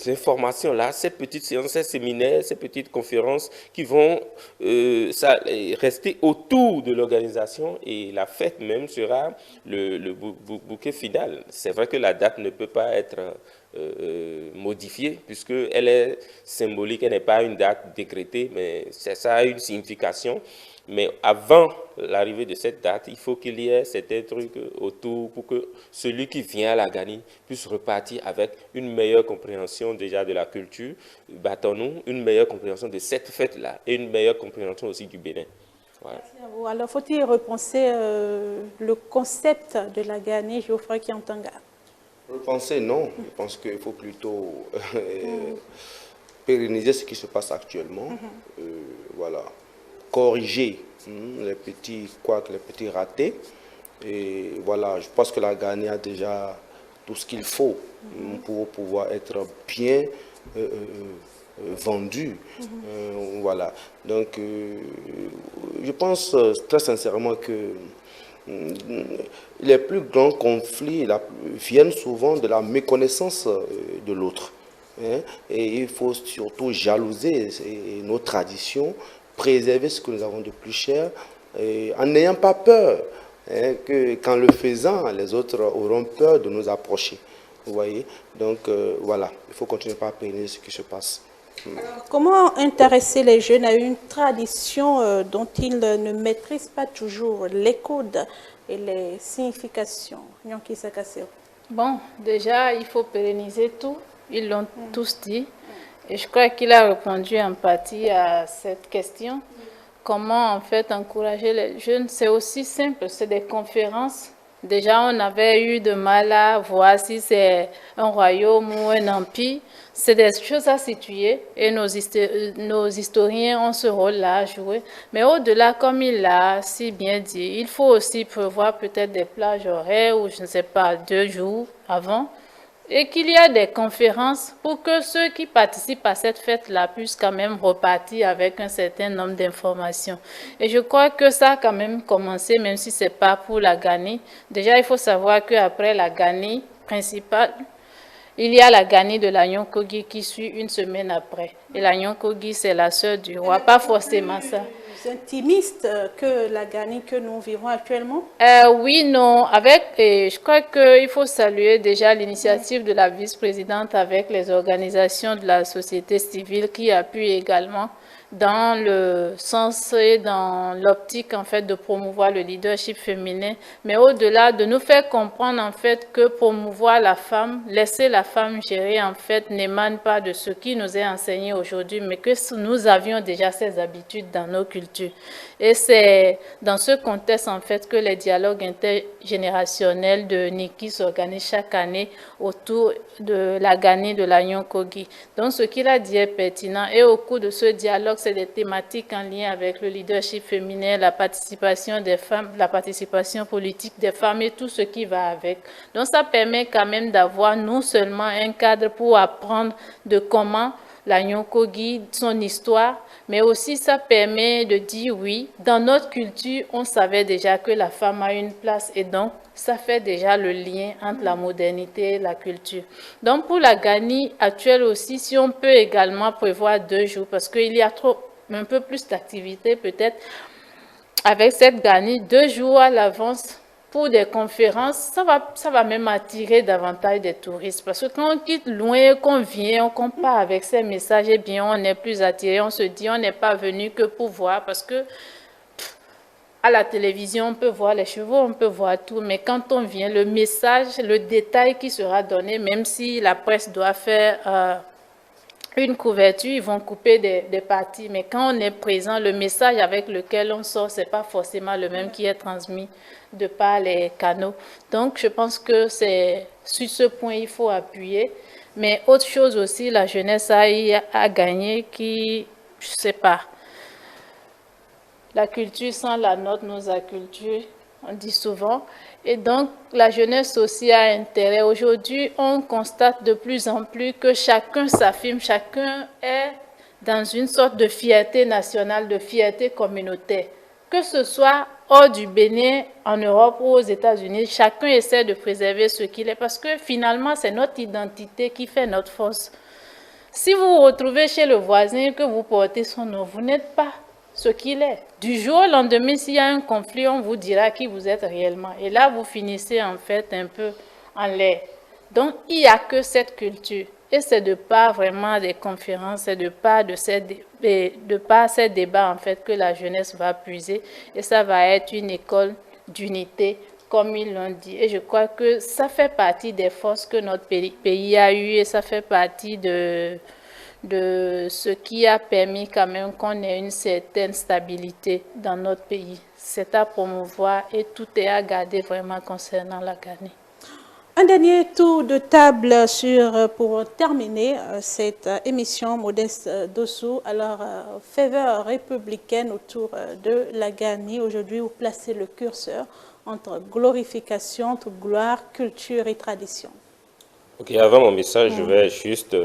S4: informations-là, ces petites séances, ces séminaires, ces petites conférences qui vont rester autour de l'organisation, et la fête même sera le bouquet final. C'est vrai que la date ne peut pas être modifiée puisqu'elle est symbolique, elle n'est pas une date décrétée, mais ça a une signification. Mais avant l'arrivée de cette date, il faut qu'il y ait certains trucs autour pour que celui qui vient à la Gani puisse repartir avec une meilleure compréhension déjà de la culture Batonou, une meilleure compréhension de cette fête-là et une meilleure compréhension aussi du Bénin. Voilà.
S1: Merci à vous. Alors, faut-il repenser le concept de la Gani, Geoffroy Kiantanga?
S3: Repenser, non. Je pense qu'il faut plutôt pérenniser ce qui se passe actuellement. Voilà. Corriger les petits couacs, les petits ratés. Et voilà, je pense que la Gani a déjà tout ce qu'il faut pour pouvoir être bien vendu. Voilà. Donc, je pense très sincèrement que les plus grands conflits viennent souvent de la méconnaissance de l'autre. Hein? Et il faut surtout jalouser nos traditions, préserver ce que nous avons de plus cher, en n'ayant pas peur, hein, que qu'en le faisant, les autres auront peur de nous approcher. Vous voyez? Donc voilà, il faut continuer par apprendre ce qui se passe.
S1: Alors, comment intéresser les jeunes à une tradition dont ils ne maîtrisent pas toujours les codes et les significations?
S2: Bon, déjà, il faut pérenniser tout. Ils l'ont tous dit. Et je crois qu'il a répondu en partie à cette question. Comment, en fait, encourager les jeunes? C'est aussi simple, c'est des conférences. Déjà, on avait eu de mal à voir si c'est un royaume ou un empire. C'est des choses à situer et nos historiens ont ce rôle-là à jouer. Mais au-delà, comme il l'a si bien dit, il faut aussi prévoir peut-être des plages horaires ou, je ne sais pas, 2 jours avant, et qu'il y a des conférences pour que ceux qui participent à cette fête-là puissent quand même repartir avec un certain nombre d'informations. Et je crois que ça a quand même commencé, même si ce n'est pas pour la Gani. Déjà, il faut savoir qu'après la Gani principale, il y a la Gani de la Nyon-Kogi qui suit une semaine après. Et la Nyon-Kogi, c'est la sœur du roi, pas forcément ça.
S1: Intimiste que la Gani que nous vivons actuellement?
S2: Oui, non. Je crois qu'il faut saluer déjà l'initiative de la vice-présidente avec les organisations de la société civile qui appuient également dans le sens et dans l'optique en fait de promouvoir le leadership féminin, mais au-delà de nous faire comprendre en fait que promouvoir la femme, laisser la femme gérer en fait n'émane pas de ce qui nous est enseigné aujourd'hui, mais que nous avions déjà ces habitudes dans nos cultures. Et c'est dans ce contexte en fait que les dialogues intergénérationnels de Niki s'organisent chaque année autour de la Gani de la Nyon-Kogi. Donc ce qu'il a dit est pertinent et au cours de ce dialogue, c'est des thématiques en lien avec le leadership féminin, la participation des femmes, la participation politique des femmes et tout ce qui va avec. Donc ça permet quand même d'avoir non seulement un cadre pour apprendre de comment la Nyon-Kogi, son histoire, mais aussi ça permet de dire oui, dans notre culture, on savait déjà que la femme a une place et donc ça fait déjà le lien entre la modernité et la culture. Donc pour la Gani actuelle aussi, si on peut également prévoir 2 jours, parce qu'il y a un peu plus d'activités peut-être avec cette Gani, 2 jours à l'avance, pour des conférences, ça va même attirer davantage des touristes. Parce que quand on quitte loin, qu'on vient, qu'on part avec ces messages, eh bien, on est plus attiré. On se dit, on n'est pas venu que pour voir. Parce que à la télévision, on peut voir les chevaux, on peut voir tout. Mais quand on vient, le message, le détail qui sera donné, même si la presse doit faire une couverture, ils vont couper des parties. Mais quand on est présent, le message avec lequel on sort, ce n'est pas forcément le même qui est transmis de par les canaux. Donc, je pense que c'est sur ce point il faut appuyer. Mais autre chose aussi, la jeunesse a gagné qui, je ne sais pas, la culture sans la nôtre nous acculture, on dit souvent. Et donc, la jeunesse aussi a intérêt. Aujourd'hui, on constate de plus en plus que chacun s'affirme, chacun est dans une sorte de fierté nationale, de fierté communautaire. Que ce soit hors du Bénin, en Europe ou aux États-Unis, chacun essaie de préserver ce qu'il est parce que finalement, c'est notre identité qui fait notre force. Si vous vous retrouvez chez le voisin que vous portez son nom, vous n'êtes pas ce qu'il est. Du jour au lendemain, s'il y a un conflit, on vous dira qui vous êtes réellement. Et là, vous finissez en fait un peu en l'air. Donc, il n'y a que cette culture. Et c'est de par vraiment des conférences, c'est de par ces débats en fait que la jeunesse va puiser. Et ça va être une école d'unité, comme ils l'ont dit. Et je crois que ça fait partie des forces que notre pays a eues et ça fait partie de ce qui a permis quand même qu'on ait une certaine stabilité dans notre pays. C'est à promouvoir et tout est à garder vraiment concernant la Gani.
S1: Un dernier tour de table pour terminer cette émission Modeste Dossou. Alors, faveur républicaine autour de la Gani. Aujourd'hui, vous placez le curseur entre glorification, entre gloire, culture et tradition.
S4: Ok, avant mon message, je vais juste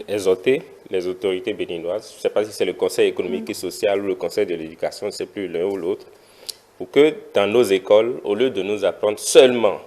S4: exhorter les autorités béninoises. Je ne sais pas si c'est le Conseil économique et social ou le Conseil de l'éducation, je ne sais plus l'un ou l'autre, pour que dans nos écoles, au lieu de nous apprendre seulement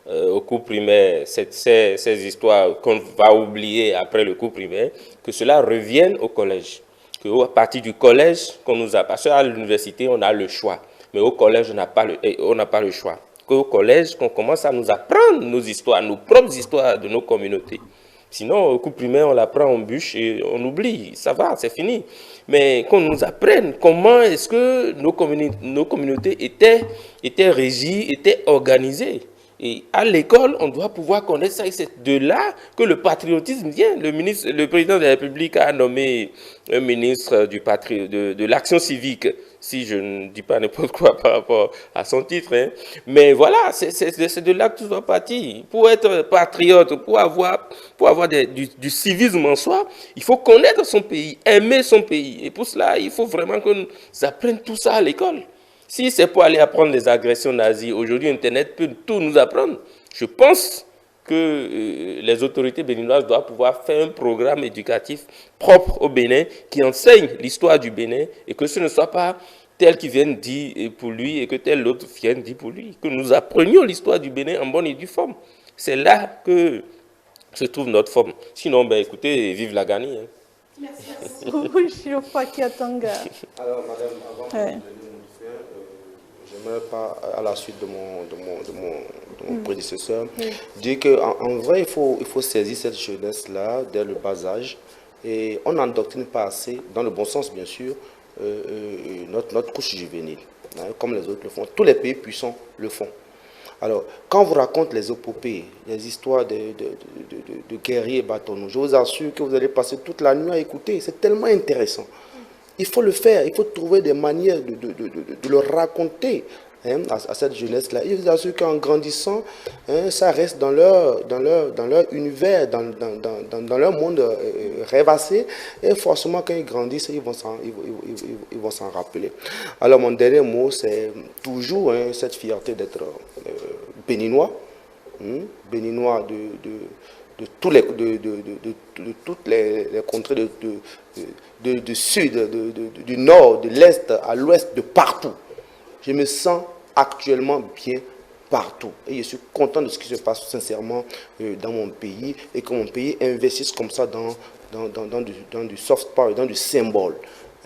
S4: au cours primaire, ces histoires qu'on va oublier après le cours primaire, que cela revienne au collège. À partir du collège, qu'on nous a... Parce qu'à l'université, on a le choix. Mais au collège, on n'a pas le choix. qu'au collège, qu'on commence à nous apprendre nos histoires, nos propres histoires de nos communautés. Sinon, au coup primaire, on l'apprend, on bûche et on oublie. Ça va, c'est fini. Mais qu'on nous apprenne comment est-ce que nos communautés étaient régies, étaient organisées. Et à l'école, on doit pouvoir connaître ça. Et c'est de là que le patriotisme vient. Le président de la République a nommé un ministre de l'action civique, si je ne dis pas n'importe quoi par rapport à son titre. Hein. Mais voilà, c'est de là que tout doit partir. Pour être patriote, pour avoir du civisme en soi, il faut connaître son pays, aimer son pays. Et pour cela, il faut vraiment qu'on apprenne tout ça à l'école. Si c'est pour aller apprendre les agressions nazies, aujourd'hui, Internet peut tout nous apprendre. Je pense que les autorités béninoises doivent pouvoir faire un programme éducatif propre au Bénin qui enseigne l'histoire du Bénin et que ce ne soit pas tel qui vient dire pour lui et que tel autre vienne dire pour lui. Que nous apprenions l'histoire du Bénin en bonne et due forme. C'est là que se trouve notre forme. Sinon, ben, écoutez, vive la Ghani. Hein.
S1: Merci beaucoup, Geoffroy Kiatanga.
S3: Alors, madame, avant de j'aimerais pas, à la suite de mon prédécesseur, dire qu'en vrai, il faut saisir cette jeunesse-là dès le bas âge. Et on n'endoctrine pas assez, dans le bon sens bien sûr, notre couche juvénile, hein, comme les autres le font. Tous les pays puissants le font. Alors, quand on vous raconte les épopées, les histoires de guerriers bâtonneux, je vous assure que vous allez passer toute la nuit à écouter. C'est tellement intéressant. Il faut le faire, il faut trouver des manières de le raconter hein, à cette jeunesse-là. Et je vous assure qu'en grandissant, hein, ça reste dans leur univers, dans leur monde rêvassé. Et forcément, quand ils grandissent, ils vont s'en rappeler. Alors, mon dernier mot, c'est toujours hein, cette fierté d'être béninois, hein, béninois de toutes les contrées du sud, du nord, de l'est à l'ouest, de partout. Je me sens actuellement bien partout. Et je suis content de ce qui se passe sincèrement dans mon pays et que mon pays investisse comme ça dans du soft power, dans du symbole.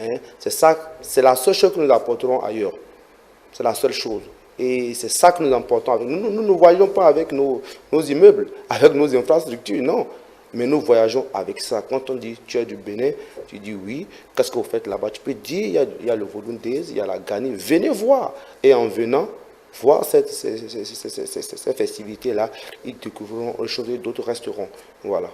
S3: Hein. C'est ça, c'est la seule chose que nous apporterons ailleurs. C'est la seule chose. Et c'est ça que nous apportons avec nous. Nous ne voyageons pas avec nos immeubles, avec nos infrastructures, non. Mais nous voyageons avec ça. Quand on dit tu es du Bénin, tu dis oui. Qu'est-ce que vous faites là-bas? Tu peux dire il y a le Volundaise, il y a la Ghani. Venez voir. Et en venant voir ces festivités-là, ils découvriront les choses et d'autres resteront. Voilà.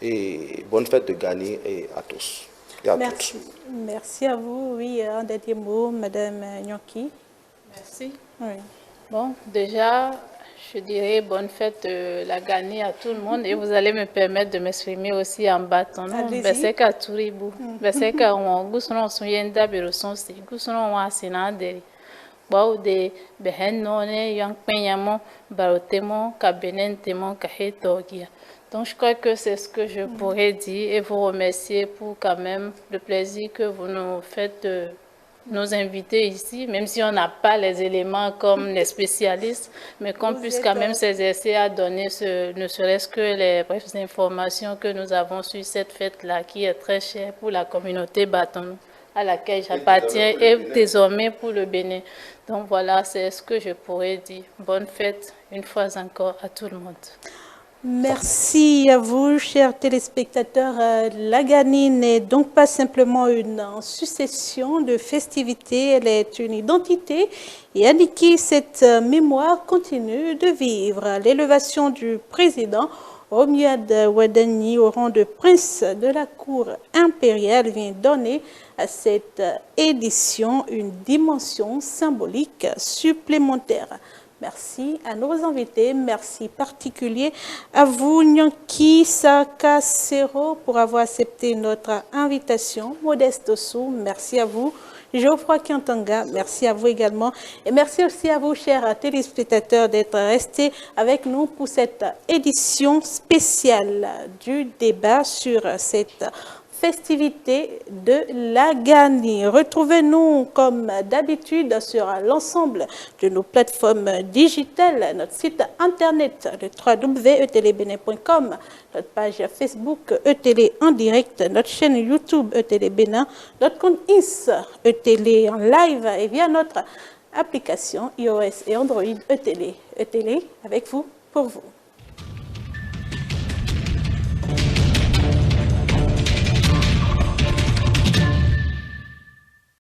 S3: Et bonne fête de Ghani et à tous. Et à
S1: Merci.
S3: tous.
S1: Merci à vous. Oui, un dernier mot, Madame Nyoki.
S2: Merci.
S1: Oui.
S2: Bon, déjà, je dirais bonne fête de la Ghani à tout le monde et vous allez me permettre de m'exprimer aussi en bâton. Beseka Touribou, Beseka Wangusono Suyenda Beroson, Gusono Wasina Deri. Bao de Behenone, Yang Penyamo, Barotemo, Kabenentemo, Kahetogia. Donc, je crois que c'est ce que je pourrais dire et vous remercier pour quand même le plaisir que vous nous faites nos invités ici, même si on n'a pas les éléments comme les spécialistes, mais qu'on puisse quand même s'exercer à donner ne serait-ce que les brèves informations que nous avons sur cette fête-là, qui est très chère pour la communauté bâtonneau, à laquelle j'appartiens, et désormais pour le Bénin. Donc voilà, c'est ce que je pourrais dire. Bonne fête, une fois encore, à tout le monde.
S1: Merci à vous, chers téléspectateurs. La Ghani n'est donc pas simplement une succession de festivités, elle est une identité et indiquer cette mémoire continue de vivre. L'élévation du président Romuald Wadani au rang de prince de la cour impériale vient donner à cette édition une dimension symbolique supplémentaire. Merci à nos invités, merci particulier à vous, Nyanki Sakasero, pour avoir accepté notre invitation. Modeste Sou, merci à vous. Geoffroy Kiantanga, merci à vous également. Et merci aussi à vous, chers téléspectateurs, d'être restés avec nous pour cette édition spéciale du débat sur cette festivité de la Ghani. Retrouvez-nous comme d'habitude sur l'ensemble de nos plateformes digitales, notre site internet le www.etelebenin.com, notre page Facebook ETélé en direct, notre chaîne YouTube ETélé Bénin, notre compte Ins ETélé en live et via notre application iOS et Android e-télé. E-télé avec vous, pour vous.